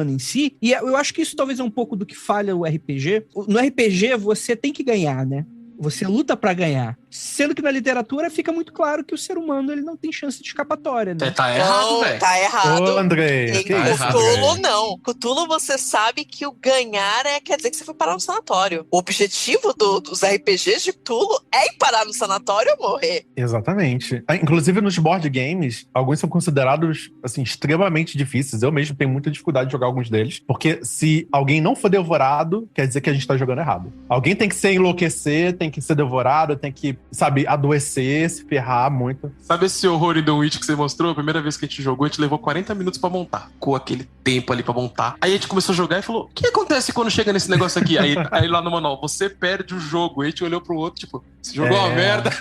em si, e eu acho que isso talvez é um pouco do que falha o RPG. No RPG você tem que ganhar, né? Você luta pra ganhar. Sendo que na literatura fica muito claro que o ser humano ele não tem chance de escapatória, né? Tá errado, velho. Tá errado. Ô, Andrei. Em Cthulhu, não. Cthulhu, você sabe que o ganhar quer dizer que você foi parar no sanatório. O objetivo dos RPGs de Cthulhu é ir parar no sanatório ou morrer. Exatamente. Inclusive, nos board games, alguns são considerados, assim, extremamente difíceis. Eu mesmo tenho muita dificuldade de jogar alguns deles. Porque se alguém não for devorado, quer dizer que a gente tá jogando errado. Alguém tem que se enlouquecer, tem que ser devorado, tem que, sabe, adoecer, se ferrar muito. Sabe esse horror em The Witch que você mostrou? A primeira vez que a gente jogou, a gente levou 40 minutos pra montar. Com aquele tempo ali pra montar. Aí a gente começou a jogar e falou, o que acontece quando chega nesse negócio aqui? Aí lá no manual, você perde o jogo. Aí a gente olhou pro outro, tipo, esse jogo é uma merda.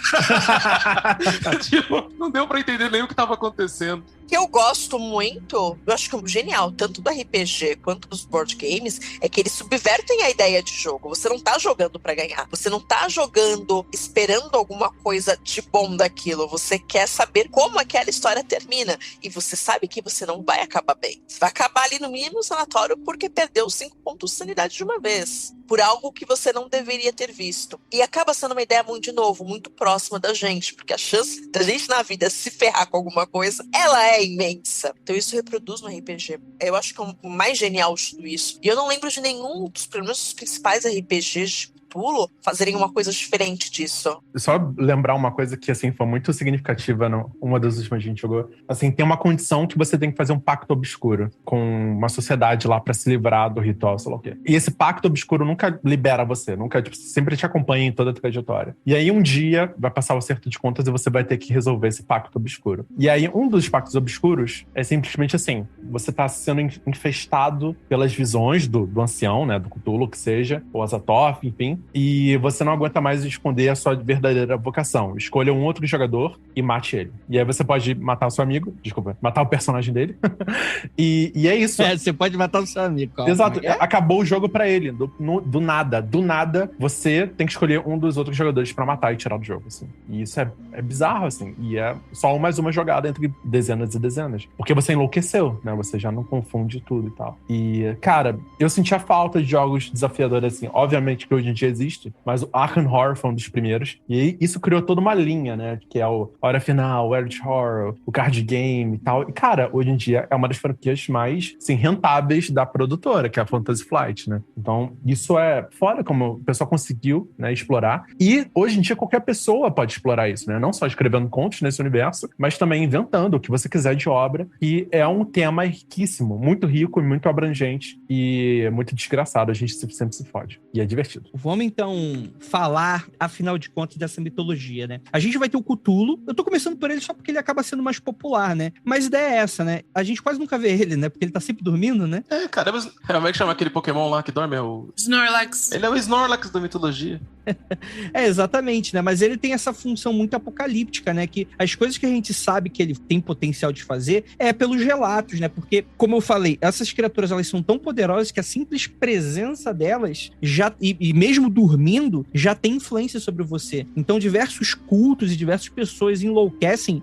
Tipo, não deu pra entender nem o que tava acontecendo. Que eu gosto muito, eu acho que é genial, tanto do RPG quanto dos board games, é que eles subvertem a ideia de jogo. Você não tá jogando pra ganhar. Você não tá jogando esperando alguma coisa de bom daquilo. Você quer saber como aquela história termina. E você sabe que você não vai acabar bem. Você vai acabar ali no mínimo sanatório porque perdeu 5 pontos de sanidade de uma vez. Por algo que você não deveria ter visto. E acaba sendo uma ideia muito, de novo, muito próxima da gente. Porque a chance da gente na vida se ferrar com alguma coisa, ela é imensa. Então isso reproduz no RPG. Eu acho que é o mais genial de tudo isso. E eu não lembro de nenhum dos, pelo menos, dos principais RPGs de Cthulhu fazerem uma coisa diferente disso. Só lembrar uma coisa que, assim, foi muito significativa uma das últimas que a gente jogou. Assim, tem uma condição que você tem que fazer um pacto obscuro com uma sociedade lá pra se livrar do ritual, sei lá o quê. E esse pacto obscuro nunca libera você, nunca, tipo, sempre te acompanha em toda a trajetória. E aí um dia vai passar o acerto de contas e você vai ter que resolver esse pacto obscuro. E aí um dos pactos obscuros é simplesmente assim, você tá sendo infestado pelas visões do ancião, né, do Cthulhu, que seja, ou Azathoth, enfim, e você não aguenta mais esconder a sua verdadeira vocação. Escolha um outro jogador e mate ele. E aí você pode matar o seu amigo, matar o personagem dele. e é isso. Você pode matar o seu amigo. Calma. Exato. Acabou o jogo pra ele. Do nada. Do nada, você tem que escolher um dos outros jogadores pra matar e tirar do jogo, assim. E isso é bizarro, assim. E é só mais uma jogada entre dezenas e dezenas. Porque você enlouqueceu, né? Você já não confunde tudo e tal. E, cara, eu senti a falta de jogos desafiadores, assim. Obviamente que hoje em dia existe, mas o Arkham Horror foi um dos primeiros. E isso criou toda uma linha, né? Que é o Hora Final, o Eldritch Horror, o Card Game e tal. E, cara, hoje em dia é uma das franquias mais, assim, rentáveis da produtora, que é a Fantasy Flight, né? Então, isso é fora como o pessoal conseguiu, né, explorar. E, hoje em dia, qualquer pessoa pode explorar isso, né? Não só escrevendo contos nesse universo, mas também inventando o que você quiser de obra. E é um tema riquíssimo, muito rico e muito abrangente e muito desgraçado. A gente sempre se fode. E é divertido. Vamos, então, falar, afinal de contas, dessa mitologia, né? A gente vai ter o Cthulhu. Eu tô começando por ele só porque ele acaba sendo mais popular, né? Mas a ideia é essa, né? A gente quase nunca vê ele, né? Porque ele tá sempre dormindo, né? Cara, mas como é que chama aquele Pokémon lá que dorme? É o Snorlax. Ele é o Snorlax da mitologia. Exatamente, né? Mas ele tem essa função muito apocalíptica, né? Que as coisas que a gente sabe que ele tem potencial de fazer é pelos relatos, né? Porque, como eu falei, essas criaturas, elas são tão poderosas que a simples presença delas já, e mesmo dormindo, já tem influência sobre você. Então, diversos cultos e diversas pessoas enlouquecem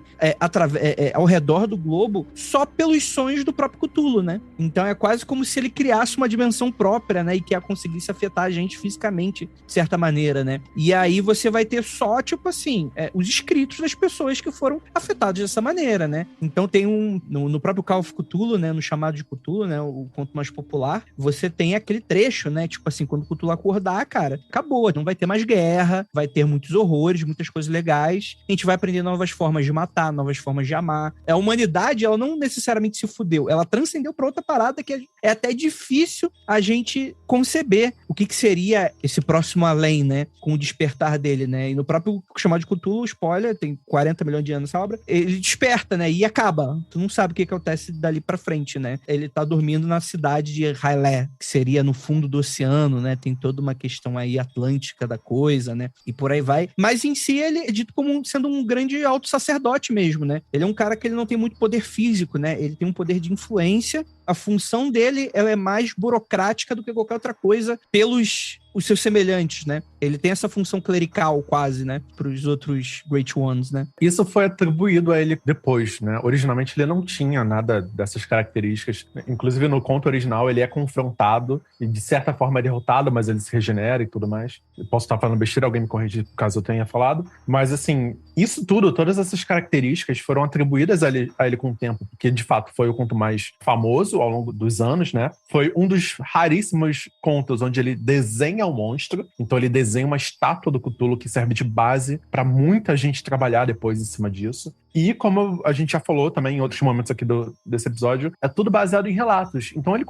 ao redor do globo só pelos sonhos do próprio Cthulhu, né? Então, é quase como se ele criasse uma dimensão própria, né? E que a conseguisse afetar a gente fisicamente, de certa maneira, né? E aí você vai ter só, tipo assim, os escritos das pessoas que foram afetadas dessa maneira, né? Então tem no próprio Call of Cthulhu, né? No chamado de Cthulhu, né? O conto mais popular, você tem aquele trecho, né? Tipo assim, quando o Cthulhu acordar, cara, acabou. Não vai ter mais guerra, vai ter muitos horrores, muitas coisas legais. A gente vai aprender novas formas de matar, novas formas de amar. A humanidade, ela não necessariamente se fudeu, ela transcendeu pra outra parada que é até difícil a gente conceber o que seria esse próximo além, né? né? Com o despertar dele, né? E no próprio chamado de Cthulhu, spoiler, tem 40 milhões de anos essa obra, ele desperta, né? E acaba. Tu não sabe o que acontece dali pra frente, né? Ele tá dormindo na cidade de R'lyeh, que seria no fundo do oceano, né? Tem toda uma questão aí atlântica da coisa, né? E por aí vai. Mas em si, ele é dito como sendo um grande alto-sacerdote mesmo, né? Ele é um cara que ele não tem muito poder físico, né? Ele tem um poder de influência. A função dele, ela é mais burocrática do que qualquer outra coisa pelos os seus semelhantes, né? Ele tem essa função clerical quase, né? Para os outros Great Ones, né? Isso foi atribuído a ele depois, né? Originalmente ele não tinha nada dessas características. Inclusive no conto original ele é confrontado e de certa forma é derrotado, mas ele se regenera e tudo mais. Eu posso estar falando besteira, alguém me corrigir caso eu tenha falado. Mas assim, isso tudo, todas essas características foram atribuídas a ele com o tempo, porque de fato foi o conto mais famoso ao longo dos anos, né? Foi um dos raríssimos contos onde ele desenha o monstro. Então ele desenha uma estátua do Cthulhu que serve de base para muita gente trabalhar depois em cima disso. E como a gente já falou também em outros momentos aqui desse episódio, é tudo baseado em relatos. Então ele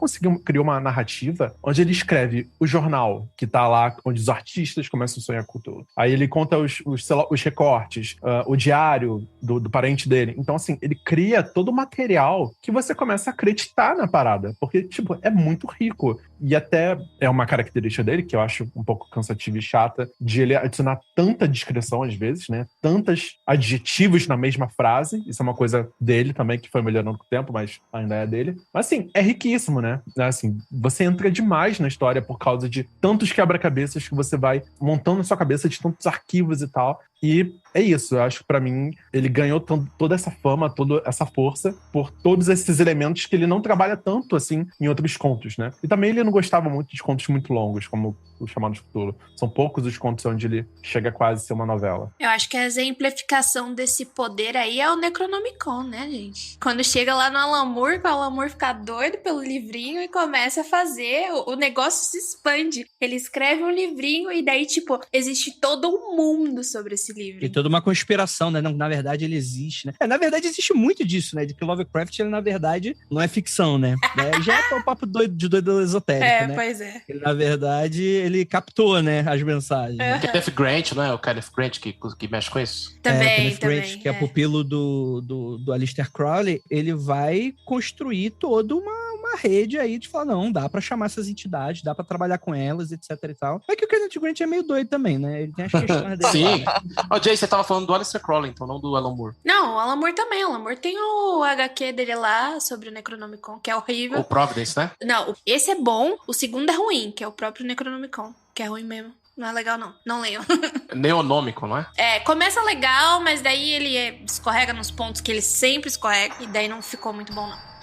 criou uma narrativa onde ele escreve o jornal, que tá lá onde os artistas começam a sonhar com Cthulhu. Aí ele conta os recortes, o diário do parente dele. Então assim, ele cria todo o material que você começa a acreditar na parada. Porque, tipo, é muito rico. E até é uma característica dele, que eu acho um pouco cansativa e chata, de ele adicionar tanta descrição às vezes, né? Tantos adjetivos na mesma frase. Isso é uma coisa dele também, que foi melhorando com o tempo, mas ainda é dele. Mas assim, é riquíssimo, né? Assim, você entra demais na história por causa de tantos quebra-cabeças que você vai montando na sua cabeça, de tantos arquivos e tal. E é isso, eu acho que pra mim ele ganhou toda essa fama, toda essa força por todos esses elementos que ele não trabalha tanto assim em outros contos, né? E também ele não gostava muito de contos muito longos, como o Chamado de Cthulhu. São poucos os contos onde ele chega quase a ser uma novela. Eu acho que a exemplificação desse poder aí é o Necronomicon, né, gente? Quando chega lá no Alan Moore, que o Alan Moore fica doido pelo livrinho e começa a fazer, o negócio se expande. Ele escreve um livrinho e daí, tipo, existe todo um mundo sobre esse livro. E toda uma conspiração, né? Não, na verdade, ele existe, né? Na verdade, existe muito disso, né? De que Lovecraft, ele, na verdade, não é ficção, né? Já é o papo doido esotérico, né? Pois é. Ele, na verdade, ele captou, né? As mensagens. Né? Kenneth Grant, não é? O Kenneth Grant que mexe com isso? Também, Grant, que é pupilo do Aleister Crowley, ele vai construir toda uma rede aí de falar, não, dá pra chamar essas entidades, dá pra trabalhar com elas, etc e tal. É que o Kenneth Grant é meio doido também, né? Ele tem as questões dele. Sim. Ó, Jay, você tava falando do Aleister Crowley, então, não do Alan Moore. Não, o Alan Moore também. O Alan Moore tem o HQ dele lá sobre o Necronomicon, que é horrível. O Providence, né? Não, esse é bom, o segundo é ruim, que é o próprio Necronomicon, que é ruim mesmo. Não é legal, não. Não leiam. Neonômico, não é? Começa legal, mas daí ele escorrega nos pontos que ele sempre escorrega, e daí não ficou muito bom, não.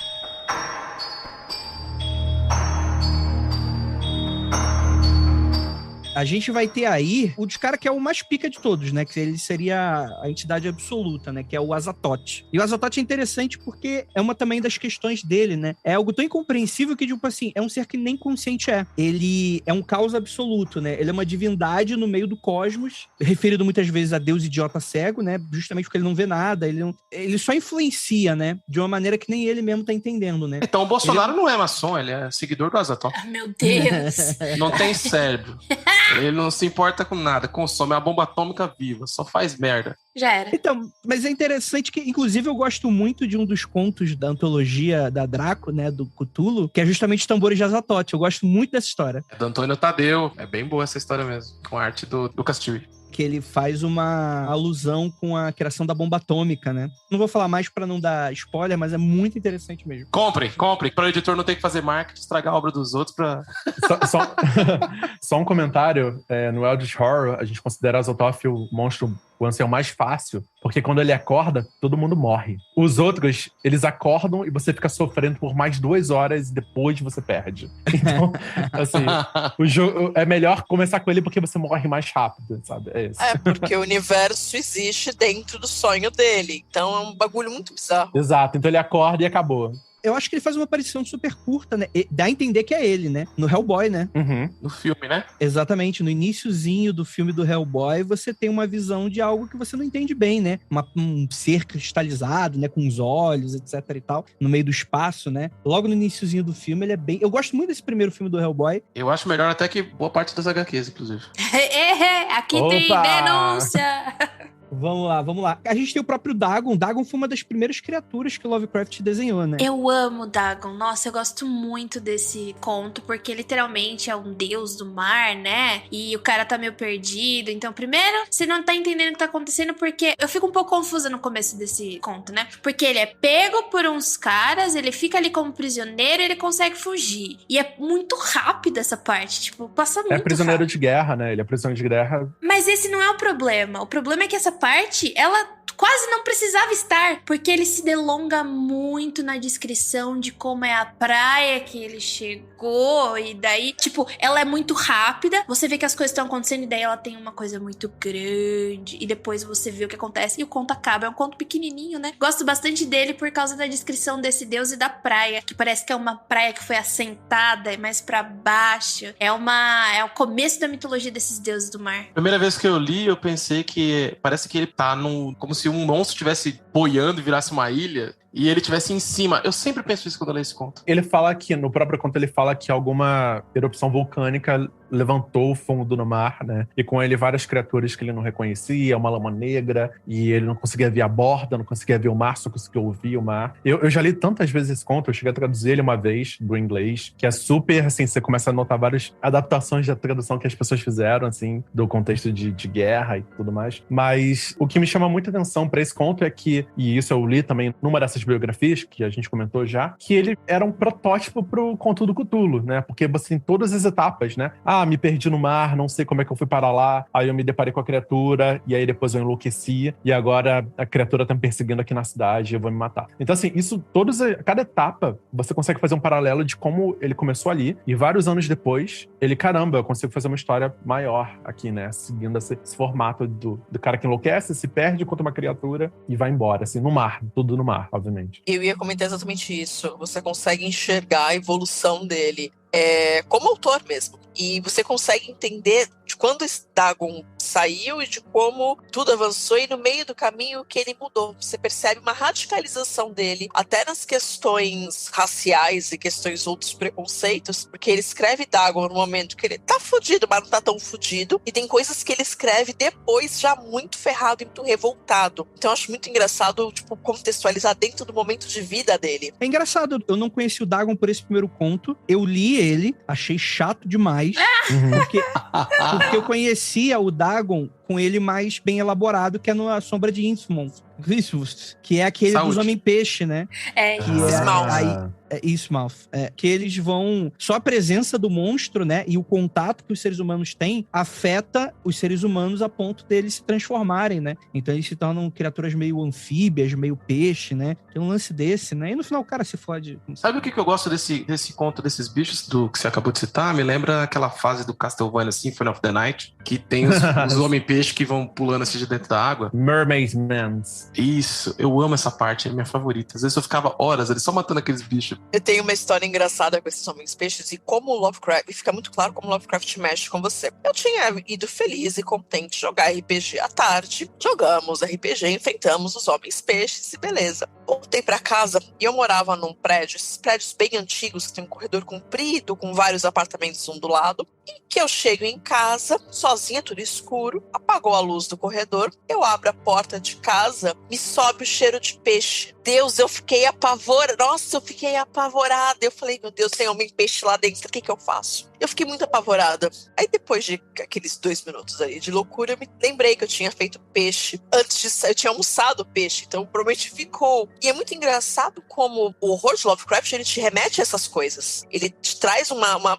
A gente vai ter aí o dos cara que é o mais pica de todos, né? Que ele seria a entidade absoluta, né? Que é o Azathoth. E o Azathoth é interessante porque é uma também das questões dele, né? É algo tão incompreensível que, tipo assim, é um ser que nem consciente é. Ele é um caos absoluto, né? Ele é uma divindade no meio do cosmos, referido muitas vezes a Deus idiota cego, né? Justamente porque ele não vê nada, ele só influencia, né? De uma maneira que nem ele mesmo tá entendendo, né? Então o Bolsonaro não é maçom, ele é seguidor do Azathoth. Ah, meu Deus! Não tem cérebro. Ele não se importa com nada, consome a bomba atômica viva, só faz merda. Já era. Então, mas é interessante que, inclusive, eu gosto muito de um dos contos da antologia da Draco, né, do Cthulhu, que é justamente Tambores de Azathoth. Eu gosto muito dessa história. É do Antônio Tadeu, é bem boa essa história mesmo, com a arte do Lucas Tiri. Que ele faz uma alusão com a criação da bomba atômica, né? Não vou falar mais pra não dar spoiler, mas é muito interessante mesmo. Compre, para o editor não ter que fazer marketing, estragar a obra dos outros pra... Só um comentário, no Eldritch Horror, a gente considera Azathoth o monstro, o ancião mais fácil, porque quando ele acorda, todo mundo morre. Os outros, eles acordam e você fica sofrendo por mais 2 horas e depois você perde. Então, assim, o jogo é melhor começar com ele porque você morre mais rápido, sabe? É isso. Porque o universo existe dentro do sonho dele. Então é um bagulho muito bizarro. Exato, então ele acorda e acabou. Eu acho que ele faz uma aparição super curta, né? E dá a entender que é ele, né? No Hellboy, né? No filme, né? Exatamente. No iniciozinho do filme do Hellboy, você tem uma visão de algo que você não entende bem, né? Um ser cristalizado, né? Com os olhos, etc e tal. No meio do espaço, né? Logo no iniciozinho do filme, ele é bem... Eu gosto muito desse primeiro filme do Hellboy. Eu acho melhor até que boa parte das HQs, inclusive. Aqui tem denúncia! Vamos lá. A gente tem o próprio Dagon. Dagon foi uma das primeiras criaturas que o Lovecraft desenhou, né? Eu amo Dagon. Nossa, eu gosto muito desse conto, porque literalmente é um deus do mar, né? E o cara tá meio perdido. Então, primeiro, você não tá entendendo o que tá acontecendo, porque eu fico um pouco confusa no começo desse conto, né? Porque ele é pego por uns caras, ele fica ali como prisioneiro e ele consegue fugir. E é muito rápido essa parte, tipo, passa muito rápido. É prisioneiro de guerra, né? Ele é prisioneiro de guerra. Mas esse não é o problema. O problema é que essa parte, ela quase não precisava estar, porque ele se delonga muito na descrição de como é a praia que ele chegou, e daí, tipo, ela é muito rápida, você vê que as coisas estão acontecendo, e daí ela tem uma coisa muito grande, e depois você vê o que acontece, e o conto acaba. É um conto pequenininho, né? Gosto bastante dele por causa da descrição desse deus e da praia, que parece que é uma praia que foi assentada, é mais pra baixo, é o começo da mitologia desses deuses do mar. Primeira vez que eu li, eu pensei que parece que ele tá como se um monstro estivesse boiando e virasse uma ilha e ele estivesse em cima. Eu sempre penso isso quando eu leio esse conto. Ele fala que, no próprio conto, ele fala que alguma erupção vulcânica levantou o fundo no mar, né? E com ele várias criaturas que ele não reconhecia, uma lama negra, e ele não conseguia ver a borda, não conseguia ver o mar, só conseguia ouvir o mar. Eu já li tantas vezes esse conto, eu cheguei a traduzir ele uma vez do inglês, que é super, assim, você começa a notar várias adaptações da tradução que as pessoas fizeram, assim, do contexto de guerra e tudo mais. Mas o que me chama muita atenção pra esse conto é que, e isso eu li também numa dessas biografias, que a gente comentou já, que ele era um protótipo pro conto do Cthulhu, né? Porque, assim, todas as etapas, né? Me perdi no mar, não sei como é que eu fui parar lá, aí eu me deparei com a criatura, e aí depois eu enlouqueci, e agora a criatura tá me perseguindo aqui na cidade e eu vou me matar. Então, assim, isso, cada etapa, você consegue fazer um paralelo de como ele começou ali, e vários anos depois, caramba, eu consigo fazer uma história maior aqui, né? Seguindo esse formato do cara que enlouquece, se perde contra uma criatura e vai embora, assim, no mar, tudo no mar, obviamente. Eu ia comentar exatamente isso. Você consegue enxergar a evolução dele como autor mesmo. E você consegue entender de quando Dagon saiu e de como tudo avançou e no meio do caminho que ele mudou. Você percebe uma radicalização dele, até nas questões raciais e questões outros preconceitos, porque ele escreve Dagon no momento que ele tá fudido, mas não tá tão fudido, e tem coisas que ele escreve depois já muito ferrado e muito revoltado. Então eu acho muito engraçado, tipo, contextualizar dentro do momento de vida dele. É engraçado, eu não conheci o Dagon por esse primeiro conto, eu li ele, achei chato demais, porque eu conhecia o Dagon com ele mais bem elaborado, que é no A Sombra de Innsmouth, que é aquele dos Homem-Peixe, né? Innsmouth. Que eles vão... Só a presença do monstro, né? E o contato que os seres humanos têm afeta os seres humanos a ponto deles se transformarem, né? Então eles se tornam criaturas meio anfíbias, meio peixe, né? Tem um lance desse, né? E no final o cara se fode. Sabe o que eu gosto desse conto desses bichos que você acabou de citar? Me lembra aquela fase do Castlevania Symphony of the Night, que tem os homem-peixe que vão pulando assim de dentro da água. Mermaid Mans. Isso, eu amo essa parte, é minha favorita. Às vezes eu ficava horas ali só matando aqueles bichos. Eu tenho uma história engraçada com esses homens peixes e como o Lovecraft, e fica muito claro como o Lovecraft mexe com você. Eu tinha ido feliz e contente jogar RPG à tarde, jogamos RPG, enfrentamos os homens peixes e beleza. Voltei pra casa e eu morava num prédio, esses prédios bem antigos que tem um corredor comprido com vários apartamentos um do lado, e que eu chego em casa, sozinha, tudo escuro, apagou a luz do corredor, eu abro a porta de casa, me sobe o cheiro de peixe. Deus, eu fiquei apavorada. Nossa, eu fiquei apavorada. Eu falei, meu Deus, tem homem-peixe lá dentro, o que eu faço? Eu fiquei muito apavorada. Aí depois de aqueles 2 minutos ali de loucura, eu me lembrei que eu tinha feito peixe. Antes disso, eu tinha almoçado peixe, então provavelmente ficou. E é muito engraçado como o horror de Lovecraft, ele te remete a essas coisas. Ele te traz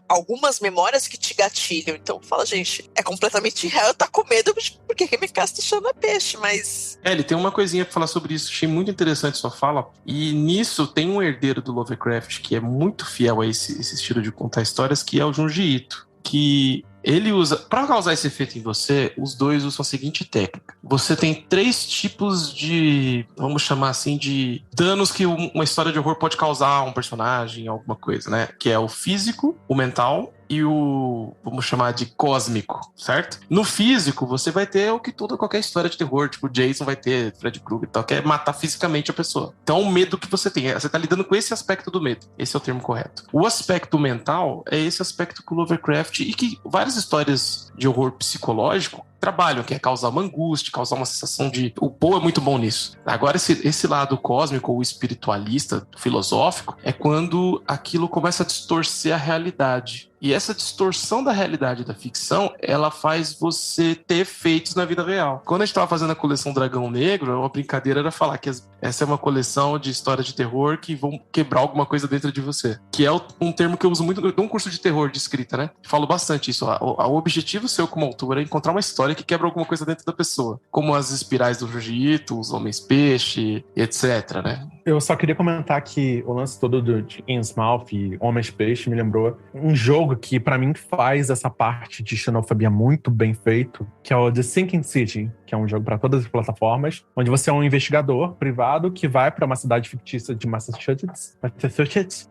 algumas memórias que te gatilham. Então fala, gente, é completamente real, eu tô com medo porque minha casa tá chamando peixe, mas... Ele tem uma coisinha pra falar sobre isso. Achei muito interessante sua fala. E nisso tem um herdeiro do Lovecraft que é muito fiel a esse estilo de contar histórias, que é o Junji Ito. que ele usa, para causar esse efeito em você, os dois usam a seguinte técnica. Você tem 3 tipos de, vamos chamar assim, de danos que uma história de horror pode causar a um personagem, alguma coisa, né? Que é o físico, o mental e o, vamos chamar de cósmico, certo? No físico, você vai ter o que qualquer história de terror, tipo Jason vai ter, Freddy Krueger e tal, que é matar fisicamente a pessoa. Então, o medo que você tem, você tá lidando com esse aspecto do medo. Esse é o termo correto. O aspecto mental é esse aspecto que o Lovecraft e que várias histórias de horror psicológico trabalham, que é causar uma angústia, causar uma sensação de... O Poe é muito bom nisso. Agora, esse lado cósmico ou espiritualista, filosófico, é quando aquilo começa a distorcer a realidade. E essa distorção da realidade da ficção, ela faz você ter efeitos na vida real. Quando a gente estava fazendo a coleção Dragão Negro, uma brincadeira era falar que essa é uma coleção de histórias de terror que vão quebrar alguma coisa dentro de você. Que é um termo que eu uso muito num curso de terror de escrita, né? Eu falo bastante isso. O objetivo seu como autor é encontrar uma história que quebra alguma coisa dentro da pessoa. Como as espirais do Jiu-Jitsu, os Homens-Peixe, etc, né? Eu só queria comentar que o lance todo de Innsmouth e Homens-Peixe me lembrou um jogo que pra mim faz essa parte de xenofobia muito bem feito, que é o The Sinking City, que é um jogo pra todas as plataformas, onde você é um investigador privado que vai pra uma cidade fictícia de Massachusetts,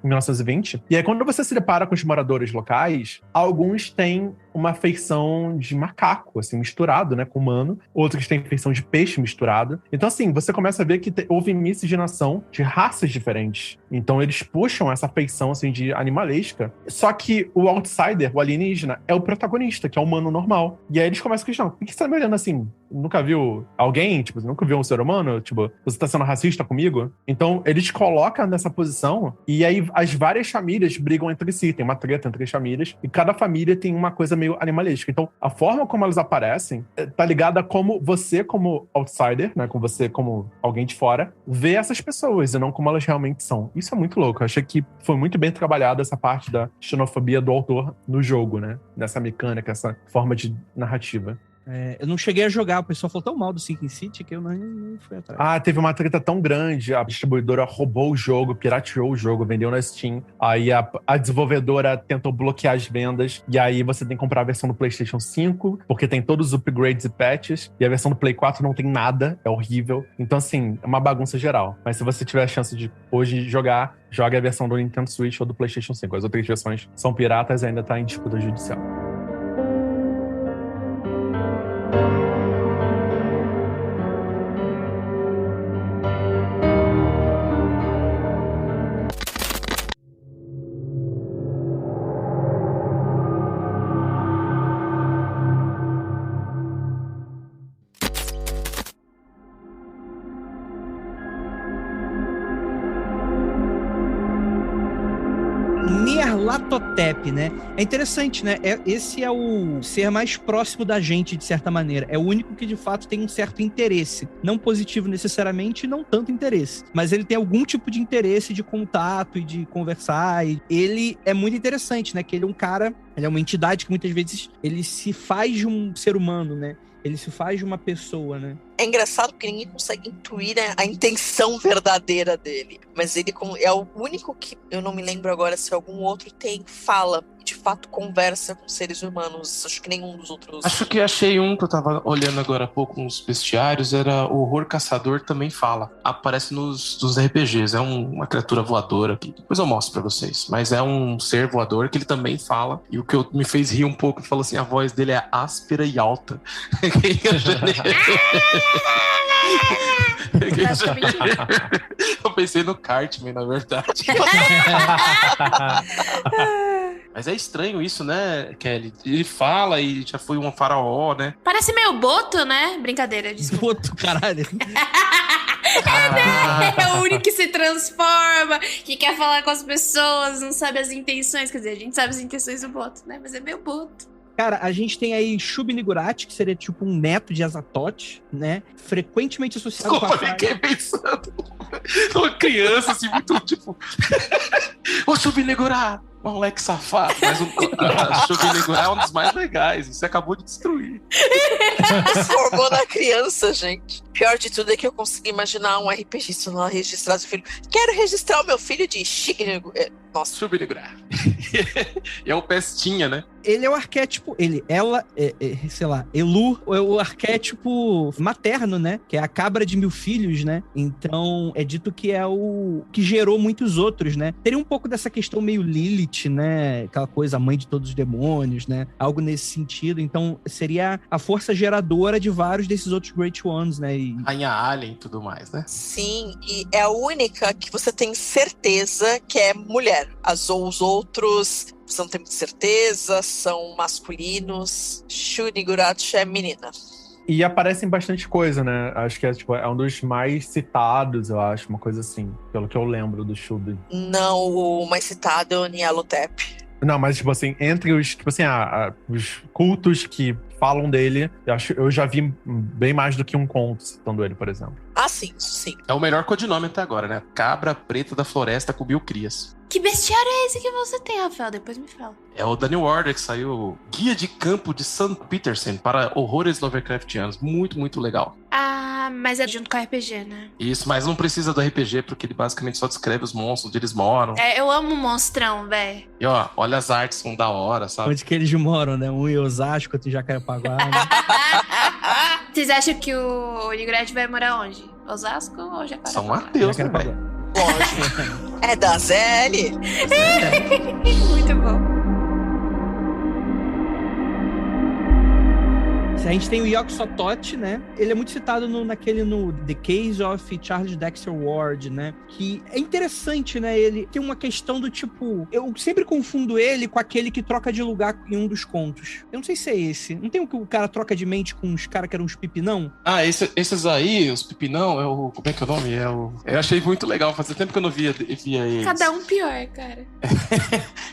em 1920. E aí quando você se depara com os moradores locais, alguns têm uma feição de macaco, assim, misturado, né, com humano. Outros têm feição de peixe misturado. Então, assim, você começa a ver que houve miscigenação de raças diferentes. Então, eles puxam essa feição, assim, de animalesca. Só que o outsider, o alienígena, é o protagonista, que é o humano normal. E aí eles começam a questionar, por que você tá me olhando assim? Nunca viu alguém? Tipo, você nunca viu um ser humano? Tipo, você tá sendo racista comigo? Então, eles colocam nessa posição e aí as várias famílias brigam entre si. Tem uma treta entre as famílias e cada família tem uma coisa meio animalesca. Então, a forma como elas aparecem tá ligada a como você, como outsider, né? Como você, como alguém de fora, vê essas pessoas e não como elas realmente são. Isso é muito louco. Eu achei que foi muito bem trabalhada essa parte da xenofobia do autor no jogo, né? Nessa mecânica, essa forma de narrativa. Eu não cheguei a jogar, o pessoal falou tão mal do Sinking City que eu nem fui atrás. Ah, teve uma treta tão grande, a distribuidora roubou o jogo, pirateou o jogo, vendeu na Steam, aí a desenvolvedora tentou bloquear as vendas, e aí você tem que comprar a versão do PlayStation 5, porque tem todos os upgrades e patches, e a versão do Play 4 não tem nada, é horrível. Então, assim, é uma bagunça geral. Mas se você tiver a chance de hoje jogar, joga a versão do Nintendo Switch ou do PlayStation 5. As outras versões são piratas e ainda tá em disputa judicial. Nyarlathotep, né? É interessante, né? Esse é o ser mais próximo da gente, de certa maneira. É o único que, de fato, tem um certo interesse. Não positivo necessariamente, não tanto interesse. Mas ele tem algum tipo de interesse de contato e de conversar. E ele é muito interessante, né? Que ele é um cara, ele é uma entidade que muitas vezes ele se faz de um ser humano, né? Ele se faz de uma pessoa, né? É engraçado porque ninguém consegue intuir, né, a intenção verdadeira dele. Mas ele é o único que, eu não me lembro agora se algum outro fala e de fato conversa com seres humanos. Acho que nenhum dos outros. Acho que achei um que eu tava olhando agora há pouco nos bestiários, era o Horror Caçador também fala. Aparece nos RPGs, é uma criatura voadora. Depois eu mostro pra vocês. Mas é um ser voador que ele também fala. E o que me fez rir um pouco, ele falou assim, a voz dele é áspera e alta. Eu pensei no Cartman, na verdade. Mas é estranho isso, né, Kelly? Ele fala e já foi um faraó, né? Parece meio Boto, né? Brincadeira, desculpa. Boto, caralho. É o único que se transforma, que quer falar com as pessoas, não sabe as intenções. Quer dizer, a gente sabe as intenções do Boto, né? Mas é meio Boto. Cara, a gente tem aí Shub-Niggurath, que seria tipo um neto de Azathoth, né? Frequentemente associado com a eu fiquei pensando numa criança, assim, muito tipo... Ô, Shub-Niggurath! Moleque safado. Mas o Shub-Niggurath é um dos mais legais. Você acabou de destruir. Transformou na criança, gente. Pior de tudo é que eu consegui imaginar um RPGista lá registrar seu filho. Quero registrar o meu filho de Shub-Niggurath. Nossa. Shub-Niggurath. E é o Pestinha, né? Ele é o arquétipo, sei lá, Elu é o arquétipo materno, né? Que é a cabra de 1000 filhos, né? Então, é dito que é o que gerou muitos outros, né? Teria um pouco dessa questão meio Lilith, né? Aquela coisa, a mãe de todos os demônios, né? Algo nesse sentido. Então, seria a força geradora de vários desses outros Great Ones, né? Rainha Alien e tudo mais, né? Sim, e é a única que você tem certeza que é mulher. Os outros, você não tem muita certeza, são masculinos. Shunigurachi é menina. E aparecem bastante coisa, né? Acho que é um dos mais citados, eu acho, uma coisa assim, pelo que eu lembro do Shubi. Não, o mais citado é o Nyarlathotep. Não, mas, tipo assim, entre os, tipo assim, os cultos que falam dele, eu já vi bem mais do que um conto citando ele, por exemplo. Ah, sim, sim. É o melhor codinome até agora, né? Cabra preta da floresta com 1000 crias. Que bestiário é esse que você tem, Rafael? Depois me fala. É o Daniel Warder, que saiu Guia de Campo de St. Peterson para horrores Lovecraftianos. Muito, muito legal. Ah, mas é junto com o RPG, né? Isso, mas não precisa do RPG, porque ele basicamente só descreve os monstros, onde eles moram. É, eu amo monstrão, velho. E ó, olha as artes, são da hora, sabe? Onde que eles moram, né? Um em Osasco, outro em Jacarepaguá, né? Vocês acham que o Ligret vai morar onde? Osasco ou Jacarepaguá? São Mateus, né, velho? Lógico. É da ZL. Muito bom. A gente tem o Yog-Sothoth, né? Ele é muito citado no The Case of Charles Dexter Ward, né? Que é interessante, né? Ele tem uma questão do tipo... Eu sempre confundo ele com aquele que troca de lugar em um dos contos. Eu não sei se é esse. Não tem o que o cara troca de mente com os caras que eram uns pipinão? Ah, esses aí, os pipinão, é o... Como é que é o nome? Eu achei muito legal. Fazia tempo que eu não via eles. Cada um pior, cara.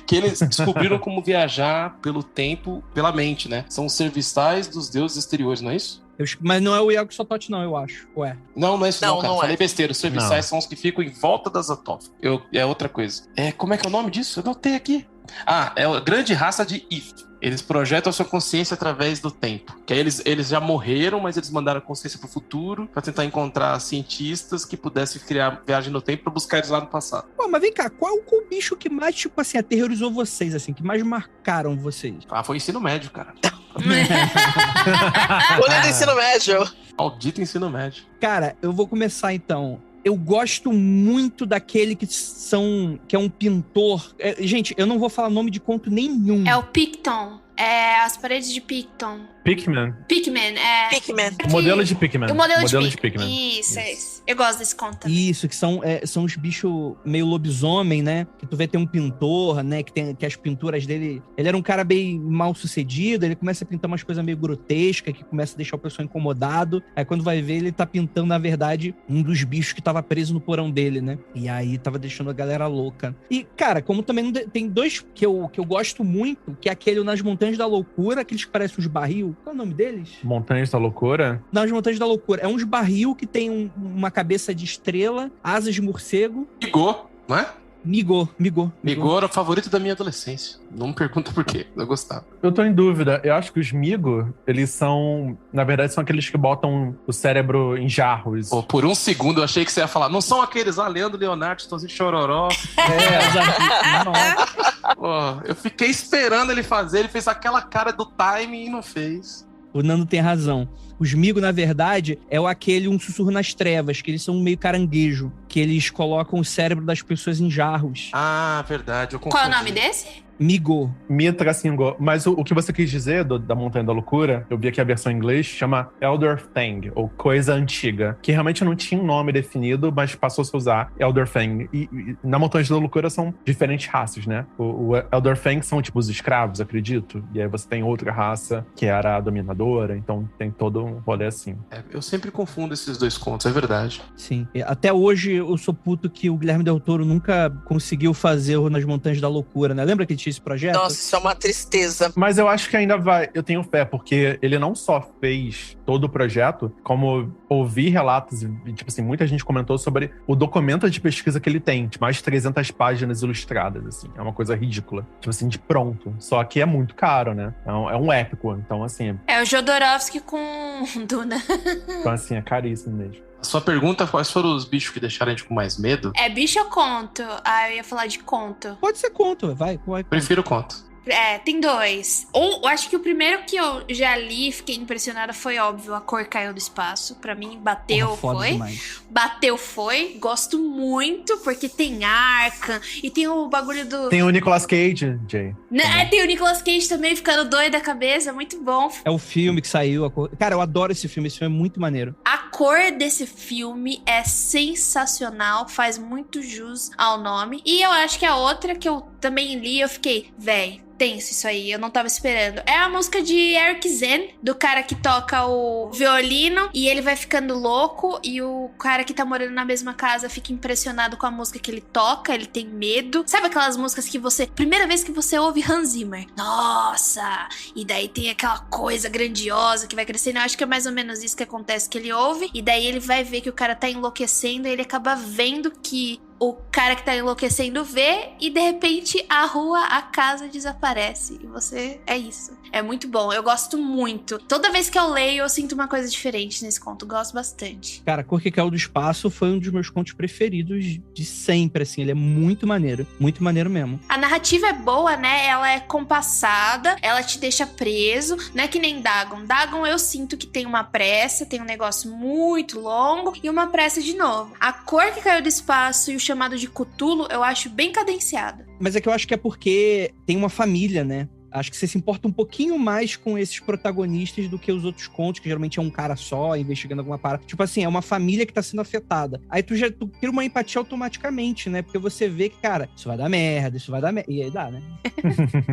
Que eles descobriram como viajar pelo tempo, pela mente, né? São os serviçais dos deuses exteriores, não é isso? Mas não é o Yog-Sothoth, não, eu acho. Ué. Não é isso não, cara. Não Falei é. besteira. Os serviçais são os que ficam em volta das Azathoth. É outra coisa. Como é que é o nome disso? Eu notei aqui. Ah, é a grande raça de If. Eles projetam a sua consciência através do tempo. Que aí eles já morreram, mas eles mandaram a consciência pro futuro pra tentar encontrar cientistas que pudessem criar viagem no tempo pra buscar eles lá no passado. Pô, mas vem cá, qual o bicho que mais, tipo assim, aterrorizou vocês, assim, que mais marcaram vocês? Ah, foi ensino médio, cara. Olha do ensino médio. Maldito ensino médio. Cara, eu vou começar então. Eu gosto muito daquele que é um pintor. Gente, eu não vou falar nome de conto nenhum. É o Picton. É as paredes de Picton. Pikmin. Pikmin, Pikmin. O modelo de Pikmin. O modelo de de Pikmin. Isso, é isso. Eu gosto desse conto também. Isso, que são os bichos meio lobisomem, né? Que tu vê tem um pintor, né? Que as pinturas dele... Ele era um cara bem mal sucedido, ele começa a pintar umas coisas meio grotescas, que começa a deixar o pessoal incomodado. Aí quando vai ver, ele tá pintando, na verdade, um dos bichos que tava preso no porão dele, né? E aí tava deixando a galera louca. E, cara, como também tem dois que eu gosto muito, que é aquele Nas Montanhas da Loucura, aqueles que parecem uns barril. Qual é o nome deles? Montanhas da Loucura? Nas Montanhas da Loucura. É uns barril que tem uma cabeça de estrela, asas de morcego. Migô, não é? Migô. Migô era o favorito da minha adolescência. Não me pergunta por quê, eu gostava. Eu tô em dúvida. Eu acho que os Migo, eles são... Na verdade, são aqueles que botam o cérebro em jarros. Pô, por um segundo eu achei que você ia falar, não são aqueles lá, Leandro Leonardo, Estãozinho Chororó. Pô, eu fiquei esperando ele fazer, ele fez aquela cara do timing e não fez. O Nando tem razão. Os Migo, na verdade, é aquele Um Sussurro nas Trevas, que eles são meio caranguejo, que eles colocam o cérebro das pessoas em jarros. Ah, verdade, eu confundi. Qual é o nome desse? Migo. Mitracingo. Mas o que você quis dizer da Montanha da Loucura, eu vi aqui a versão em inglês, chama Elder Thing, ou Coisa Antiga, que realmente não tinha um nome definido, mas passou-se a usar Elder Thing. E na Montanha da Loucura são diferentes raças, né? O Elder Thing são tipo os escravos, acredito. E aí você tem outra raça, que era a dominadora, então tem todo um rolê assim. Eu sempre confundo esses dois contos, é verdade. Sim. Até hoje eu sou puto que o Guilherme Del Toro nunca conseguiu fazer o Nas Montanhas da Loucura, né? Lembra que ele tinha esse projeto? Nossa, isso é uma tristeza. Mas eu acho que ainda vai. Eu tenho fé, porque ele não só fez todo o projeto, como ouvi relatos, e tipo assim, muita gente comentou sobre o documento de pesquisa que ele tem, de mais de 300 páginas ilustradas, assim. É uma coisa ridícula. Tipo assim, de pronto. Só que é muito caro, né? É um épico. Então, assim... É o Jodorowsky com Duna. Então, assim, é caríssimo mesmo. A sua pergunta, quais foram os bichos que deixaram a gente com mais medo? É bicho ou conto? Ah, eu ia falar de conto. Pode ser conto, vai. Prefiro conto. Tem dois. Eu acho que o primeiro que eu já li, fiquei impressionada, foi óbvio, A Cor Caiu do Espaço. Pra mim, bateu, foi. Demais. Bateu, foi. Gosto muito, porque tem Arkham e tem o bagulho do... Tem o Nicolas Cage, Jay. Tem o Nicolas Cage também ficando doido da cabeça, muito bom. É o filme que saiu. Cara, eu adoro esse filme é muito maneiro. A cor desse filme é sensacional, faz muito jus ao nome. E eu acho que a outra que eu também li, eu fiquei, véi, tenso isso aí, eu não tava esperando. É a música de Eric Zen, do cara que toca o violino e ele vai ficando louco e o cara que tá morando na mesma casa fica impressionado com a música que ele toca, ele tem medo. Sabe aquelas músicas que você, primeira vez que você ouve Hans Zimmer, nossa! E daí tem aquela coisa grandiosa que vai crescendo. Eu acho que é mais ou menos isso que acontece, que ele ouve e daí ele vai ver que o cara tá enlouquecendo e ele acaba vendo que o cara que tá enlouquecendo vê e de repente a rua, a casa desaparece. E você... É isso. É muito bom. Eu gosto muito. Toda vez que eu leio, eu sinto uma coisa diferente nesse conto. Gosto bastante. Cara, A Cor que Caiu do Espaço foi um dos meus contos preferidos de sempre, assim. Ele é muito maneiro. Muito maneiro mesmo. A narrativa é boa, né? Ela é compassada. Ela te deixa preso. Não é que nem Dagon. Dagon eu sinto que tem uma pressa. Tem um negócio muito longo. E uma pressa de novo. A Cor que Caiu do Espaço e o Chamado de Cthulhu, eu acho bem cadenciado. Mas é que eu acho que é porque tem uma família, né? Acho que você se importa um pouquinho mais com esses protagonistas do que os outros contos, que geralmente é um cara só, investigando alguma parada. Tipo assim, é uma família que tá sendo afetada. Aí tu cria uma empatia automaticamente, né? Porque você vê que, cara, isso vai dar merda. E aí dá, né?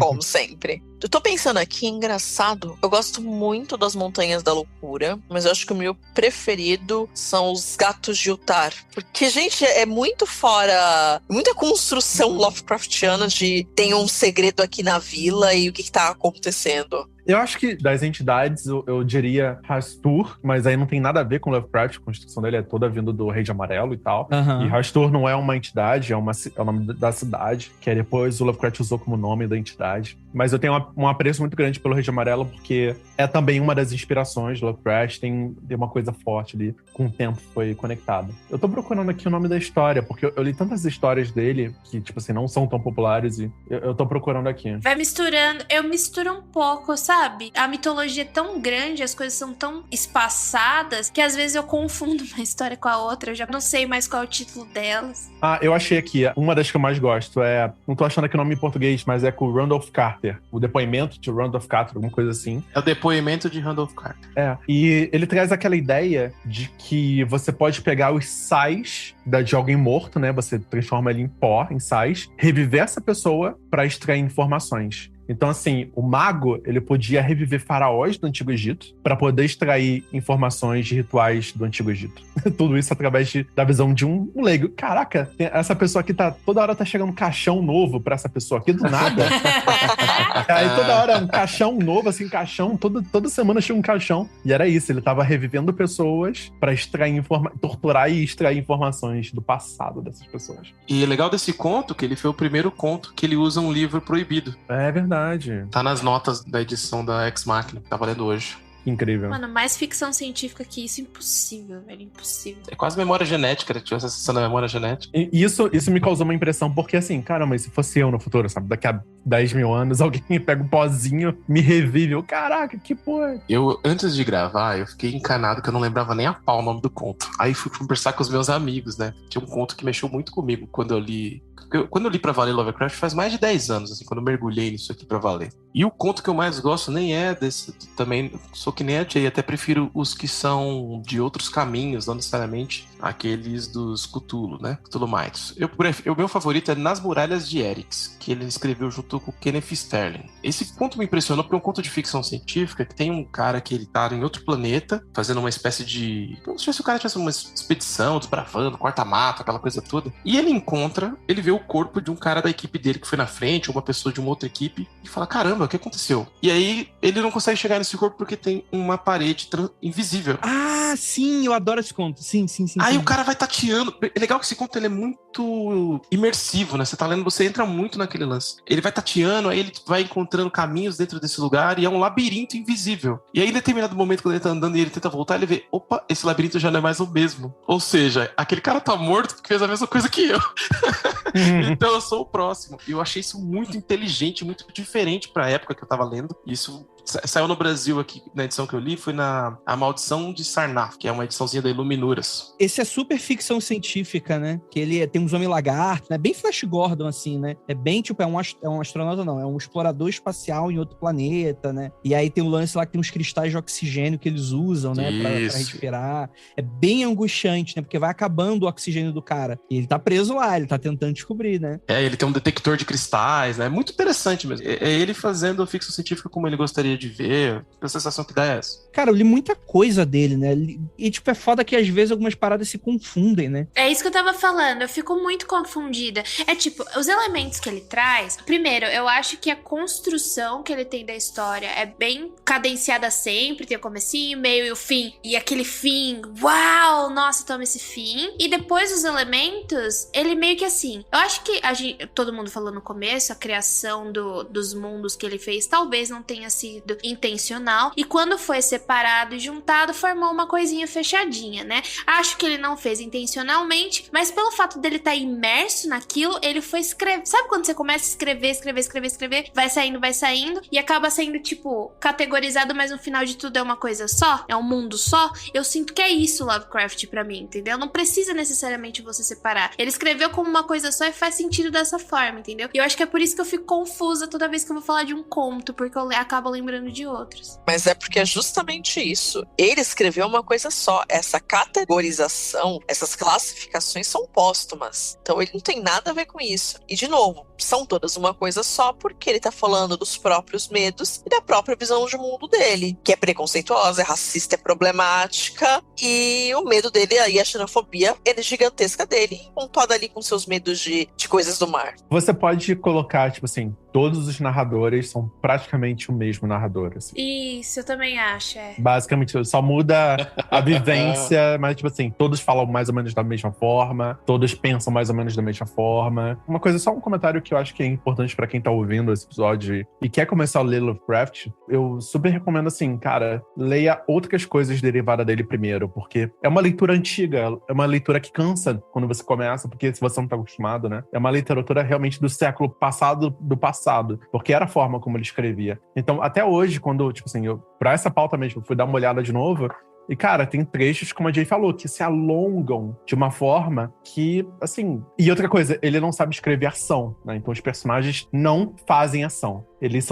Como sempre. Eu tô pensando aqui, engraçado, eu gosto muito das Montanhas da Loucura, mas eu acho que o meu preferido são os Gatos de Uttar. Porque, gente, é muito fora... Muita construção Lovecraftiana de tem um segredo aqui na vila e o que tá acontecendo. Eu acho que das entidades, eu diria Hastur, mas aí não tem nada a ver com Lovecraft, a construção dele é toda vindo do Rei de Amarelo e tal. Uhum. E Hastur não é uma entidade, é o nome da cidade, que aí depois o Lovecraft usou como nome da entidade. Mas eu tenho um apreço muito grande pelo Rei de Amarelo, porque é também uma das inspirações do Lovecraft, tem uma coisa forte ali, com o tempo foi conectado. Eu tô procurando aqui o nome da história, porque eu li tantas histórias dele, que, tipo assim, não são tão populares, e eu tô procurando aqui. Vai misturando, eu misturo um pouco, sabe? A mitologia é tão grande, as coisas são tão espaçadas, que às vezes eu confundo uma história com a outra, eu já não sei mais qual é o título delas. Ah, eu achei aqui, uma das que eu mais gosto não tô achando aqui o nome em português, mas é com o Randolph Carter, o depoimento de Randolph Carter, alguma coisa assim. É o depoimento de Randolph Carter. E ele traz aquela ideia de que você pode pegar os sais de alguém morto, né, você transforma ele em pó, em sais, reviver essa pessoa para extrair informações. Então, assim, o mago, ele podia reviver faraós do Antigo Egito para poder extrair informações de rituais do Antigo Egito. Tudo isso através da visão de um leigo. Caraca, essa pessoa aqui toda hora tá chegando um caixão novo pra essa pessoa aqui, do nada. Aí toda hora um caixão novo, assim, caixão, toda semana chega um caixão. E era isso, ele tava revivendo pessoas pra extrair torturar e extrair informações do passado dessas pessoas. E é legal desse conto que ele foi o primeiro conto que ele usa um livro proibido. É verdade. Tá nas notas da edição da Ex Machina, que tá valendo hoje. Incrível. Mano, mais ficção científica que isso, impossível, velho, impossível. É quase memória genética, né? Tinha essa sensação da memória genética. E isso me causou uma impressão, porque assim, caramba, se fosse eu no futuro, sabe? Daqui a 10 mil anos, alguém me pega um pozinho, me revive. Eu, caraca, que porra. Eu, antes de gravar, eu fiquei encanado que eu não lembrava nem a pau o nome do conto. Aí fui conversar com os meus amigos, né? Tinha um conto que mexeu muito comigo quando eu li... Quando eu li pra valer Lovecraft faz mais de 10 anos, assim, quando eu mergulhei nisso aqui pra valer. E o conto que eu mais gosto nem é desse, também sou que nem a Jay, até prefiro os que são de outros caminhos, não necessariamente aqueles dos Cthulhu, né? Cthulhumites. O meu favorito é Nas Muralhas de Eryx, que ele escreveu junto com o Kenneth Sterling. Esse conto me impressionou porque é um conto de ficção científica que tem um cara que ele tá em outro planeta, fazendo uma espécie de... Não sei se o cara tivesse uma expedição, desbravando, corta-mato, aquela coisa toda. E ele vê o corpo de um cara da equipe dele que foi na frente, ou uma pessoa de uma outra equipe, e fala, caramba, o que aconteceu? E aí, ele não consegue chegar nesse corpo porque tem uma parede invisível. Ah, sim, eu adoro esse conto. Sim. Aí o cara vai tateando. É legal que esse conto ele é muito imersivo, né? Você tá lendo, você entra muito naquele lance. Ele vai tateando, aí ele vai encontrando caminhos dentro desse lugar, e é um labirinto invisível. E aí, em determinado momento, quando ele tá andando e ele tenta voltar, ele vê, opa, esse labirinto já não é mais o mesmo. Ou seja, aquele cara tá morto porque fez a mesma coisa que eu. Então eu sou o próximo. E eu achei isso muito inteligente, muito diferente pra época que eu tava lendo. Isso saiu no Brasil aqui, na edição que eu li, foi na A Maldição de Sarnath, que é uma ediçãozinha da Iluminuras. Esse é super ficção científica, né? Que ele tem uns homem-lagarto, né? Bem Flash Gordon, assim, né? É bem, tipo, é um astronauta, não. É um explorador espacial em outro planeta, né? E aí tem o lance lá que tem uns cristais de oxigênio que eles usam, né? Pra respirar. É bem angustiante, né? Porque vai acabando o oxigênio do cara. E ele tá preso lá, ele tá tentando descobrir, né? Ele tem um detector de cristais, né? É muito interessante mesmo. É ele fazendo ficção científica como ele gostaria de ver. A sensação que dá é essa. Cara, eu li muita coisa dele, né? E, tipo, é foda que às vezes algumas paradas se confundem, né? É isso que eu tava falando, eu fico muito confundida. É tipo, os elementos que ele traz... Primeiro, eu acho que a construção que ele tem da história é bem cadenciada sempre. Tem o comecinho, o meio e o fim. E aquele fim, uau, nossa, toma esse fim. E depois os elementos, ele meio que assim... Eu acho que todo mundo falou no começo, a criação dos mundos que ele fez talvez não tenha sido intencional, e quando foi separado e juntado, formou uma coisinha fechadinha, né? Acho que ele não fez intencionalmente, mas pelo fato dele estar imerso naquilo, ele foi escrever. Sabe quando você começa a escrever, vai saindo, e acaba sendo, tipo, categorizado, mas no final de tudo é uma coisa só? É um mundo só? Eu sinto que é isso Lovecraft pra mim, entendeu? Não precisa necessariamente você separar. Ele escreveu como uma coisa só e faz sentido dessa forma, entendeu? E eu acho que é por isso que eu fico confusa toda vez que eu vou falar de um conto, porque eu acabo lembrando de outros. Mas é porque é justamente isso. Ele escreveu uma coisa só. Essa categorização, essas classificações são póstumas. Então ele não tem nada a ver com isso. E de novo, são todas uma coisa só porque ele tá falando dos próprios medos e da própria visão de mundo dele, que é preconceituosa, é racista, é problemática, e o medo dele e a xenofobia é gigantesca dele, pontuada ali com seus medos de coisas do mar. Você pode colocar, tipo assim, todos os narradores são praticamente o mesmo narrador, assim. Isso, eu também acho, Basicamente, só muda a vivência, mas, tipo assim, todos falam mais ou menos da mesma forma, todos pensam mais ou menos da mesma forma. Uma coisa, só um comentário que eu acho que é importante pra quem tá ouvindo esse episódio e quer começar a ler Lovecraft, eu super recomendo, assim, cara, leia outras coisas derivadas dele primeiro, porque é uma leitura antiga, é uma leitura que cansa quando você começa, porque se você não tá acostumado, né? É uma literatura realmente do século passado, porque era a forma como ele escrevia. Então, até hoje, quando, tipo assim, pra essa pauta mesmo, fui dar uma olhada de novo, e, cara, tem trechos, como a Jay falou, que se alongam de uma forma que, assim... E outra coisa, ele não sabe escrever ação, né? Então os personagens não fazem ação. Eles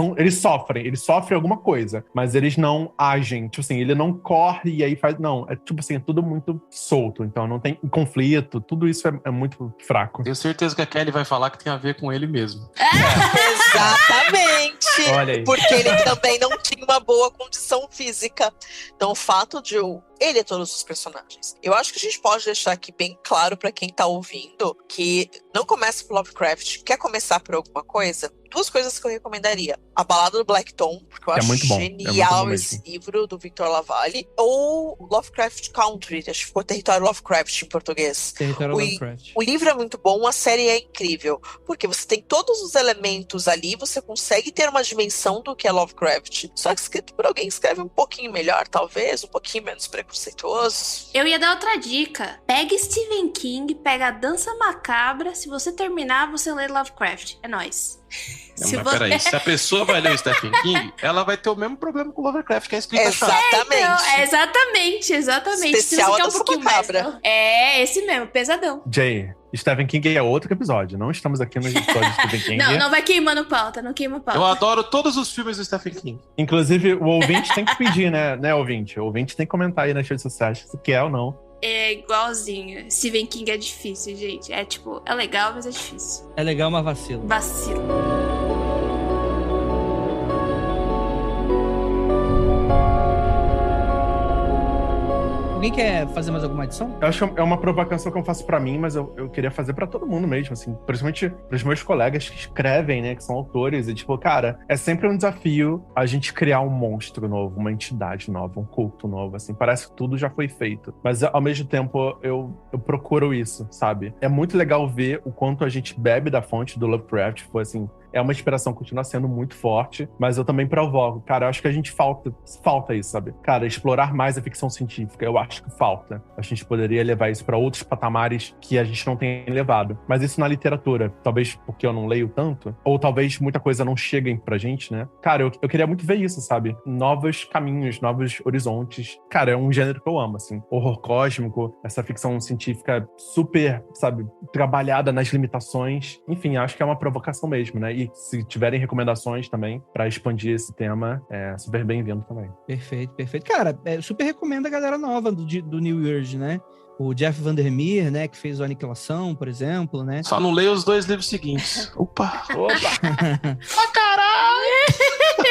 sofrem alguma coisa, mas eles não agem. Tipo assim, ele não corre e aí faz... Não, é tipo assim, é tudo muito solto. Então não tem conflito, tudo isso é muito fraco. Tenho certeza que a Kelly vai falar que tem a ver com ele mesmo. Exatamente! Olha aí. Porque ele também não tinha uma boa condição física. Então o fato de ele é todos os personagens. Eu acho que a gente pode deixar aqui bem claro pra quem tá ouvindo que não comece por Lovecraft. Quer começar por alguma coisa? Duas coisas que eu recomendaria. A Balada do Black Tom, porque eu acho muito bom. genial esse livro do Victor LaValle. Ou Lovecraft Country, acho que ficou Território Lovecraft em português. Território Lovecraft. O livro é muito bom, a série é incrível, porque você tem todos os elementos ali, você consegue ter uma dimensão do que é Lovecraft. Só que escrito por alguém que escreve um pouquinho melhor, talvez, um pouquinho menos preconceituoso. Eu ia dar outra dica. Pega Stephen King, pega a Dança Macabra. Se você terminar, você lê Lovecraft. É nóis. Mas peraí, se a pessoa vai ler o Stephen King, ela vai ter o mesmo problema com o Lovecraft, que é escrita chata. Exatamente. Especial se você quer a um pouquinho Macabra. mais, é esse mesmo, pesadão. Jay, Stephen King é outro episódio. Não estamos aqui no episódio de Stephen King. Não vai queimando pauta, não queima pauta. Eu adoro todos os filmes do Stephen King. Inclusive, o ouvinte tem que pedir, né, ouvinte? O ouvinte tem que comentar aí nas redes sociais se quer ou não. É igualzinho. Stephen King é difícil, gente. É tipo, é legal, mas é difícil. É legal, mas vacilo. Alguém quer fazer mais alguma adição? Eu acho que é uma provocação que eu faço pra mim, mas eu queria fazer pra todo mundo mesmo, assim. Principalmente pros meus colegas que escrevem, né, que são autores. E tipo, cara, é sempre um desafio a gente criar um monstro novo, uma entidade nova, um culto novo, assim. Parece que tudo já foi feito. Mas, ao mesmo tempo, eu procuro isso, sabe? É muito legal ver o quanto a gente bebe da fonte do Lovecraft. Foi assim... é uma inspiração, continua sendo muito forte, mas eu também provoco. Cara, eu acho que a gente falta isso, sabe? Cara, explorar mais a ficção científica, eu acho que falta. A gente poderia levar isso pra outros patamares que a gente não tem levado. Mas isso na literatura, talvez porque eu não leio tanto, ou talvez muita coisa não chegue pra gente, né? Cara, eu queria muito ver isso, sabe? Novos caminhos, novos horizontes. Cara, é um gênero que eu amo, assim. Horror cósmico, essa ficção científica super, sabe, trabalhada nas limitações. Enfim, acho que é uma provocação mesmo, né? E se tiverem recomendações também pra expandir esse tema, é super bem-vindo também. Perfeito. Cara, super recomendo a galera nova do New Urge, né? O Jeff Vandermeer, né, que fez o Aniquilação, por exemplo, né? Só não leia os 2 livros seguintes. Opa!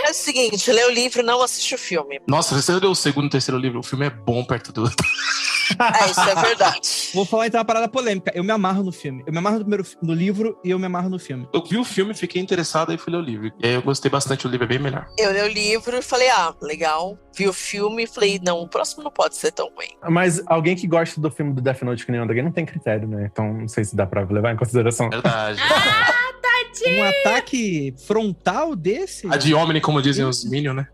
É o seguinte, lê o livro e não assiste o filme. Nossa, você leu o 2º e o 3º livro, o filme é bom perto do... Isso é verdade. Vou falar então uma parada polêmica. Eu me amarro no filme. Eu me amarro no livro e eu me amarro no filme. Eu vi o filme, fiquei interessado e fui ler o livro. E aí eu gostei bastante, o livro é bem melhor. Eu li o livro e falei, legal. Vi o filme e falei, não, o próximo não pode ser tão ruim. Mas alguém que gosta do filme do Death Note que nem o André não tem critério, né? Então não sei se dá pra levar em consideração. Verdade. Um ataque frontal desse? A de Omni, como dizem os Minions, né?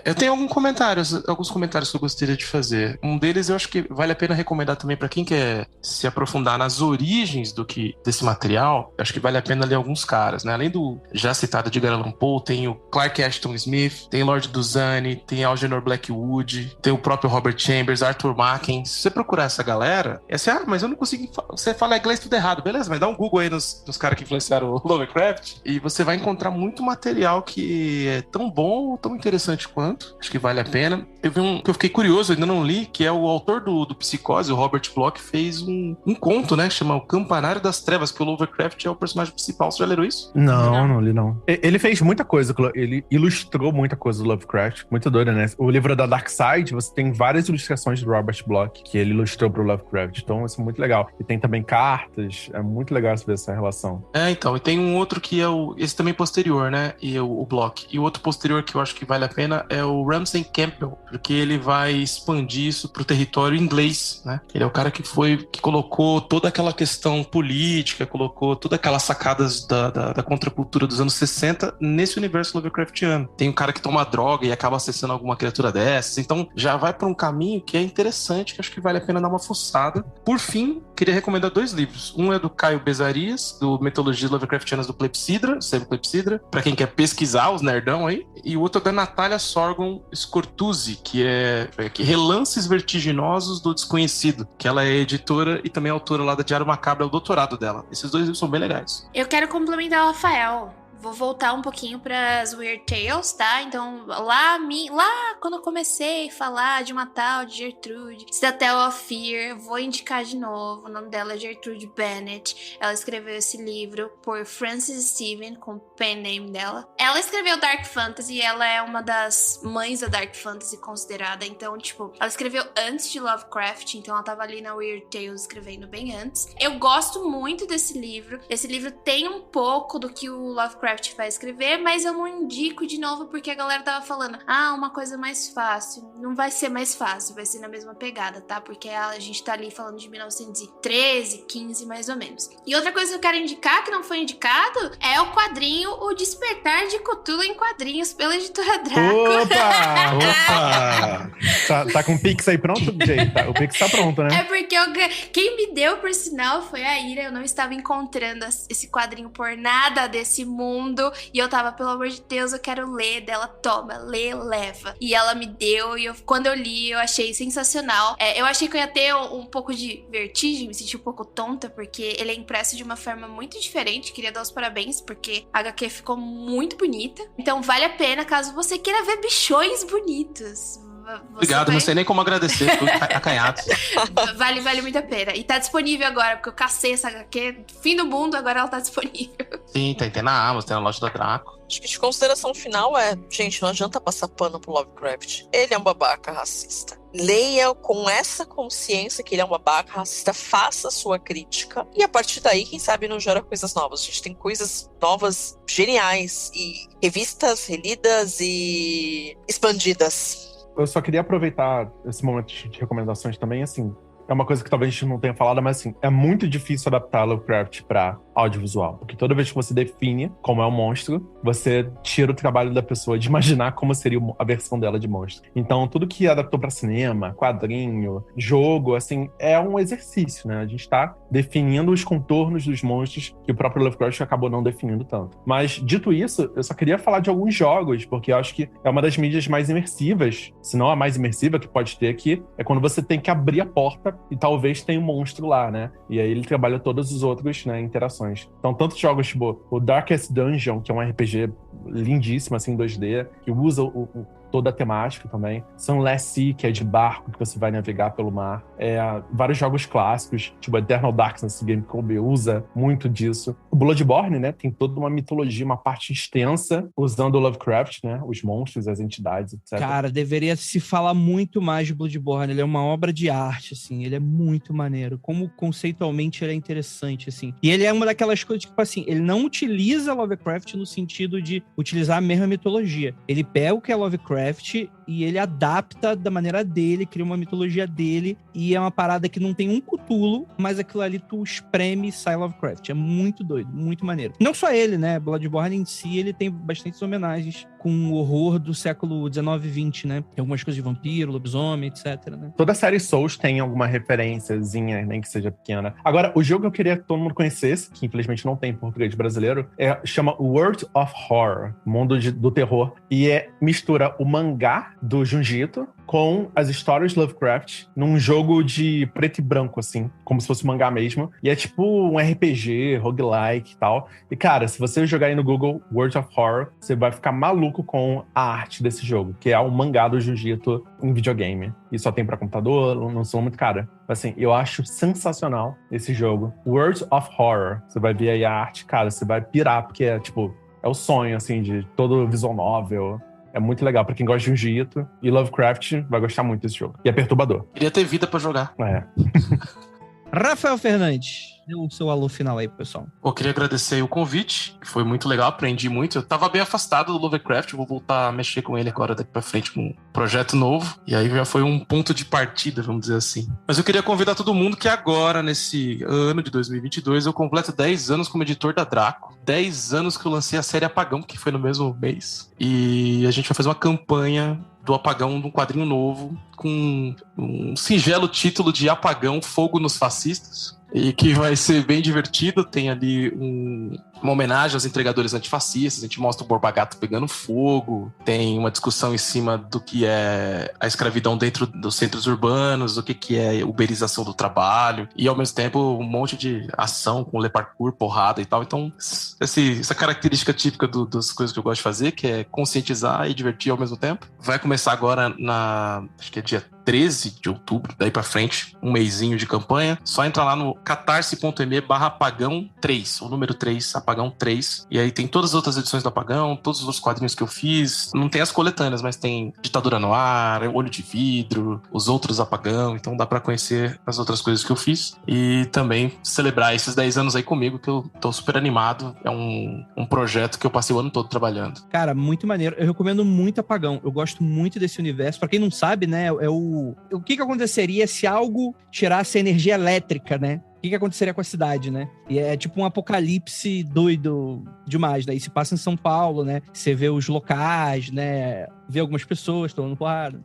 Eu tenho alguns comentários que eu gostaria de fazer. Um deles eu acho que vale a pena recomendar também pra quem quer se aprofundar nas origens desse material. Eu acho que vale a pena ler alguns caras, né? Além do já citado Edgar Allan Poe, tem o Clark Ashton Smith, tem Lord Duzane, tem Algernon Blackwood, tem o próprio Robert Chambers, Arthur Machen. Se você procurar essa galera, mas eu não consigo... Você fala inglês tudo errado, beleza? Mas dá um Google aí nos caras que influenciaram o Lovecraft e você vai encontrar muito material que é tão bom, tão interessante quanto. Acho que vale a pena. Eu vi um que eu fiquei curioso, ainda não li, que é o autor do Psicose, o Robert Bloch, fez um conto, né? Chama O Campanário das Trevas, que o Lovecraft é o personagem principal. Você já leu isso? Não li não. Ele fez muita coisa, ele ilustrou muita coisa do Lovecraft. Muito doido, né? O livro da Dark Side, você tem várias ilustrações do Robert Bloch que ele ilustrou pro Lovecraft. Então isso é muito legal. E tem também cartas. É muito legal você ver essa relação. Então. E tem um outro que é esse também posterior, né? E o Bloch. E o outro posterior que eu acho que vale a pena é o Ramsey Campbell, porque ele vai expandir isso pro território inglês, né? Ele é o cara que colocou toda aquela questão política, colocou todas aquelas sacadas da contracultura dos anos 60 nesse universo Lovecraftiano. Tem um cara que toma droga e acaba acessando alguma criatura dessas, então já vai para um caminho que é interessante, que acho que vale a pena dar uma fuçada. Por fim, queria recomendar 2 livros. Um é do Caio Bezarias, do Mitologias Lovecraftianas do Clepsidra, pra quem quer pesquisar os nerdão aí, e o outro é da Natália Sorgon Scortuzzi, que é Relances Vertiginosos do Desconhecido, que ela é editora e também autora lá da Diário Macabro, é o doutorado dela. Esses 2 livros são bem legais. Eu quero complementar o Rafael. Vou voltar um pouquinho para as Weird Tales, tá? Então, lá quando eu comecei a falar de uma tal de Gertrude Citadel of Fear, vou indicar de novo. O nome dela é Gertrude Bennett. Ela escreveu esse livro por Frances Steven, com o pen name dela. Ela escreveu Dark Fantasy, ela é uma das mães da Dark Fantasy considerada. Então, ela escreveu antes de Lovecraft, então ela tava ali na Weird Tales escrevendo bem antes. Eu gosto muito desse livro. Esse livro tem um pouco do que o Lovecraft vai escrever, mas eu não indico de novo porque a galera tava falando, uma coisa mais fácil. Não vai ser mais fácil, vai ser na mesma pegada, tá? Porque a gente tá ali falando de 1913, 15 mais ou menos. E outra coisa que eu quero indicar, que não foi indicado, é o quadrinho O Despertar de Cthulhu em Quadrinhos, pela editora Draco. Opa! Tá com o Pix aí pronto, Jay? O Pix tá pronto, né? É porque quem me deu, por sinal, foi a Ira. Eu não estava encontrando esse quadrinho por nada desse mundo. E eu tava, pelo amor de Deus, eu quero ler. Dela, toma, lê, leva. E ela me deu, e quando eu li, eu achei sensacional. Eu achei que eu ia ter um pouco de vertigem, me senti um pouco tonta, porque ele é impresso de uma forma muito diferente. Queria dar os parabéns, porque a HQ ficou muito bonita. Então vale a pena, caso você queira ver bichões bonitos. Obrigado, não sei nem como agradecer, fico acanhado. Vale muito a pena. E tá disponível agora, porque eu cacei essa HQ, fim do mundo, agora ela tá disponível. Sim, tem na Amazon, tem na loja da Draco. Acho que de consideração final gente, não adianta passar pano pro Lovecraft. Ele é um babaca racista. Leia com essa consciência que ele é um babaca racista, faça a sua crítica e a partir daí, quem sabe, não gera coisas novas. A gente tem coisas novas, geniais e revistas relidas e expandidas. Eu só queria aproveitar esse momento de recomendações também, assim, é uma coisa que talvez a gente não tenha falado, mas assim, é muito difícil adaptar Lovecraft pra audiovisual. Porque toda vez que você define como é um monstro, você tira o trabalho da pessoa de imaginar como seria a versão dela de monstro. Então, tudo que adaptou pra cinema, quadrinho, jogo, assim, é um exercício, né? A gente tá definindo os contornos dos monstros que o próprio Lovecraft acabou não definindo tanto. Mas, dito isso, eu só queria falar de alguns jogos, porque eu acho que é uma das mídias mais imersivas, se não a mais imersiva que pode ter aqui, é quando você tem que abrir a porta e talvez tenha um monstro lá, né? E aí ele trabalha todos os outros, né, interações. Então, tantos jogos, tipo o Darkest Dungeon, que é um RPG lindíssimo, assim, 2D, que usa toda a temática também. Sunless Sea, que é de barco, que você vai navegar pelo mar. Vários jogos clássicos, tipo Eternal Darkness, GameCube usa muito disso. O Bloodborne, né, tem toda uma mitologia, uma parte extensa, usando o Lovecraft, né, os monstros, as entidades, etc. Cara, deveria se falar muito mais de Bloodborne. Ele é uma obra de arte, assim, ele é muito maneiro. Como conceitualmente ele é interessante, assim. E ele é uma daquelas coisas, tipo assim, ele não utiliza Lovecraft no sentido de utilizar a mesma mitologia. Ele pega o que é Lovecraft e ele adapta da maneira dele, cria uma mitologia dele, e é uma parada que não tem um Cthulhu, mas aquilo ali tu espreme e sai Lovecraft. É muito doido, muito maneiro. Não só ele, né? Bloodborne em si, ele tem bastantes homenagens com o horror do século 19 e 20, né? Tem algumas coisas de vampiro, lobisomem, etc, né? Toda a série Souls tem alguma referenciazinha, nem que seja pequena. Agora, o jogo que eu queria que todo mundo conhecesse, que infelizmente não tem em português brasileiro, chama World of Horror, Mundo do Terror, e mistura o mangá do Junji Ito com as histórias de Lovecraft num jogo de preto e branco, assim, como se fosse um mangá mesmo. E é tipo um RPG, roguelike e tal. E, cara, se você jogar aí no Google World of Horror, você vai ficar maluco com a arte desse jogo, que é o mangá do Junji Ito em videogame. E só tem pra computador, não são muito cara. Assim, eu acho sensacional esse jogo. World of Horror. Você vai ver aí a arte, cara, você vai pirar, porque é, tipo, é o sonho, assim, de todo visual novel. É muito legal pra quem gosta de Junji Ito. E Lovecraft vai gostar muito desse jogo. E é perturbador. Queria ter vida pra jogar. Rafael Fernandes, dê o seu alô final aí pro pessoal. Eu queria agradecer o convite, que foi muito legal, aprendi muito. Eu tava bem afastado do Lovecraft, vou voltar a mexer com ele agora daqui pra frente com um projeto novo. E aí já foi um ponto de partida, vamos dizer assim. Mas eu queria convidar todo mundo que agora, nesse ano de 2022, eu completo 10 anos como editor da Draco. 10 anos que eu lancei a série Apagão, que foi no mesmo mês. E a gente vai fazer uma campanha do Apagão, de um quadrinho novo, com um singelo título de Apagão, Fogo nos Fascistas, e que vai ser bem divertido. Tem ali uma homenagem aos entregadores antifascistas, a gente mostra o Borba Gato pegando fogo, tem uma discussão em cima do que é a escravidão dentro dos centros urbanos, do que é uberização do trabalho, e ao mesmo tempo um monte de ação com le parkour, porrada e tal. Então, essa característica típica das coisas que eu gosto de fazer, que é conscientizar e divertir ao mesmo tempo, vai começar agora acho que é dia 13 de outubro, daí pra frente, um mesinho de campanha. Só entra lá no catarse.me/apagão3, o número 3, Apagão 3. E aí tem todas as outras edições do Apagão, todos os outros quadrinhos que eu fiz. Não tem as coletâneas, mas tem Ditadura no Ar, Olho de Vidro, os outros Apagão. Então dá pra conhecer as outras coisas que eu fiz. E também celebrar esses 10 anos aí comigo, que eu tô super animado. É um projeto que eu passei o ano todo trabalhando. Cara, muito maneiro. Eu recomendo muito Apagão. Eu gosto muito desse universo. Pra quem não sabe, né, o que aconteceria se algo tirasse a energia elétrica, né? O que aconteceria com a cidade, né? E é tipo um apocalipse doido demais, né? E se passa em São Paulo, né? Você vê os locais, né? Vê algumas pessoas tomando porrada.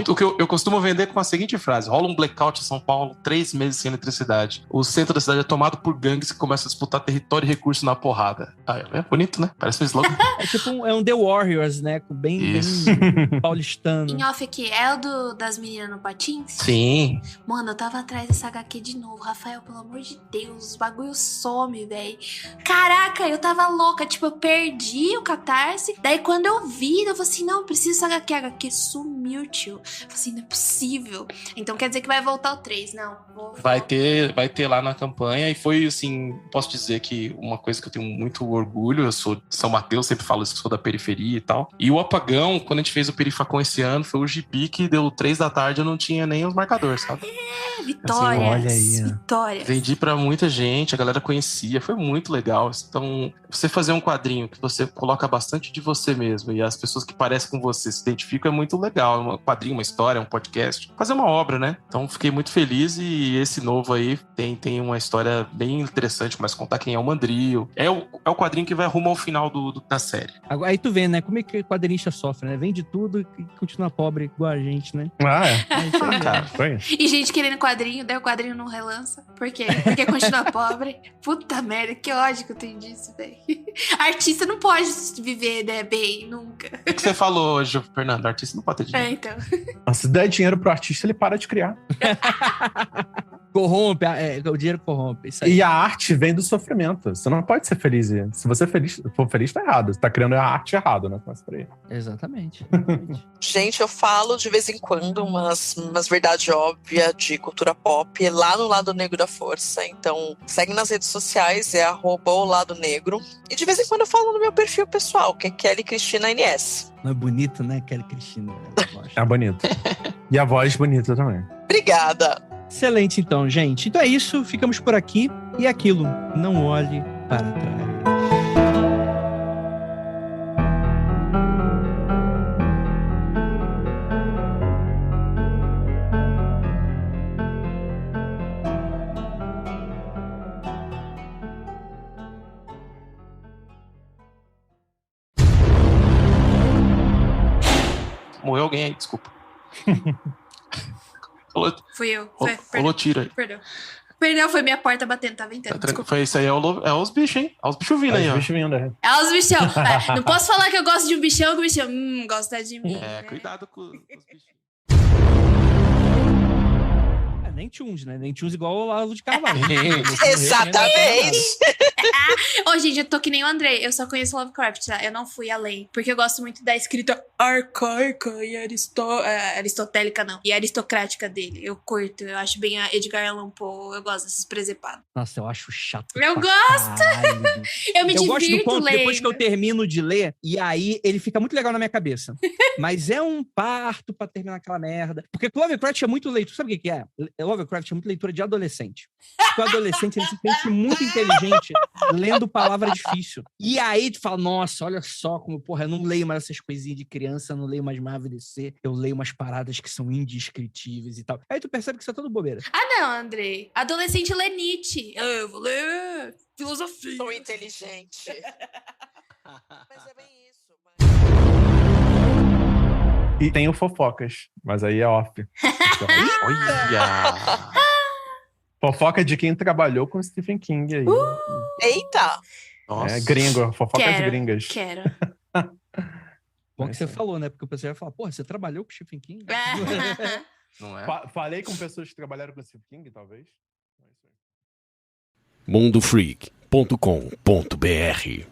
O que eu costumo vender com a seguinte frase: rola um blackout em São Paulo, 3 meses sem eletricidade. O centro da cidade é tomado por gangues que começam a disputar território e recurso na porrada. É bonito, né? Parece um slogan. É tipo um The Warriors, né? Bem paulistano. Em off aqui, é o das meninas no patins? Sim. Mano, eu tava atrás dessa HQ de novo. Rafael, pelo amor de Deus, os bagulho some, velho. Caraca, eu tava louca. Tipo, eu perdi o Catarse. Daí quando eu vi, eu falei assim, não, preciso dessa HQ. A HQ sumiu, tio. Eu falei assim, não é possível. Então quer dizer que vai voltar o 3, não? Vai ter lá na campanha. E foi, assim, posso dizer que uma coisa que eu tenho muito orgulho, eu sou de São Mateus, sempre falo isso, que sou da periferia e tal. E o Apagão, quando a gente fez o Perifacon esse ano, foi o gibi que deu 3 da tarde, eu não tinha nem os marcadores, sabe? Vitória. Assim, olha aí. Vitória. Vendi pra muita gente, a galera conhecia, foi muito legal. Então, você fazer um quadrinho que você coloca bastante de você mesmo e as pessoas pessoas que parecem com você se identificam, é muito legal. Um quadrinho, uma história, um podcast. Fazer uma obra, né? Então fiquei muito feliz e esse novo aí tem uma história bem interessante, começa a contar quem é o Mandril. É o quadrinho que vai rumo ao final da série. Aí tu vê, né? Como é que o quadrinista sofre, né? Vende tudo e continua pobre igual a gente, né? É isso aí, cara. Foi. E gente querendo quadrinho, daí o quadrinho não relança. Por quê? Porque continua pobre. Puta merda, que ódio que eu tenho disso, velho. Artista não pode viver, né, bem, nunca. O que você falou hoje, Fernando? O artista não pode ter dinheiro. Então. Mas se der dinheiro pro artista, ele para de criar. Corrompe, o dinheiro corrompe. Isso aí. E a arte vem do sofrimento. Você não pode ser feliz. Se você for feliz, tá errado. Você tá criando a arte errada, né? Começa por aí. Exatamente. Gente, eu falo de vez em quando umas verdades óbvias de cultura pop lá no Lado Negro da Força. Então, segue nas redes sociais, é @oladonegro. E de vez em quando eu falo no meu perfil pessoal, que é Kelly Cristina NS. Não é bonito, né, Kelly Cristina? É bonito. E a voz bonita também. Obrigada. Excelente, então, gente. Então é isso, ficamos por aqui. E aquilo, não olhe para trás. Morreu alguém aí, desculpa. Fui eu. Rolou tiro aí. Perdão, foi minha porta batendo, tá ventando. Desculpa. Foi isso aí, é os bichos, hein? É os bichos vindo aí, ó. Os bichos vindo, né? É os bichão. Não posso falar que eu gosto de um bichão, que o bichão gosta de mim. É, cuidado com os bichos. Nem Tunes, né? Nem Tunes igual o Olavo de Carvalho. Exatamente. Ô, gente, eu tô que nem o Andrei. Eu só conheço Lovecraft, tá? Eu não fui além. Porque eu gosto muito da escrita arcaica e aristotélica, não. E aristocrática dele. Eu curto. Eu acho bem a Edgar Allan Poe. Eu gosto dessas presepadas. Nossa, eu acho chato. Eu gosto! Eu me Eu gosto do divirto conto lendo. depois que eu termino de ler, e aí ele fica muito legal na minha cabeça. Mas é um parto pra terminar aquela merda. Porque Lovecraft é muito leitura. Sabe o que é? Lovecraft é muito leitura de adolescente. Porque o adolescente ele se sente muito inteligente lendo palavra difícil. E aí tu fala, nossa, olha só como, porra, eu não leio mais essas coisinhas de criança, eu não leio mais Marvel DC, eu leio umas paradas que são indescritíveis e tal. Aí tu percebe que isso é tudo bobeira. Ah, não, Andrei. Adolescente lê Nietzsche. Eu vou ler filosofia. Sou inteligente. Mas é bem isso. E tem o Fofocas, mas aí é off. Olha! Fofoca de quem trabalhou com Stephen King aí. Eita! Nossa. É gringo, fofocas Quero, gringas. Quero. Bom que você falou, né? Porque o pessoal vai falar, porra, você trabalhou com Stephen King? Não é? Falei com pessoas que trabalharam com Stephen King, talvez. mundofreak.com.br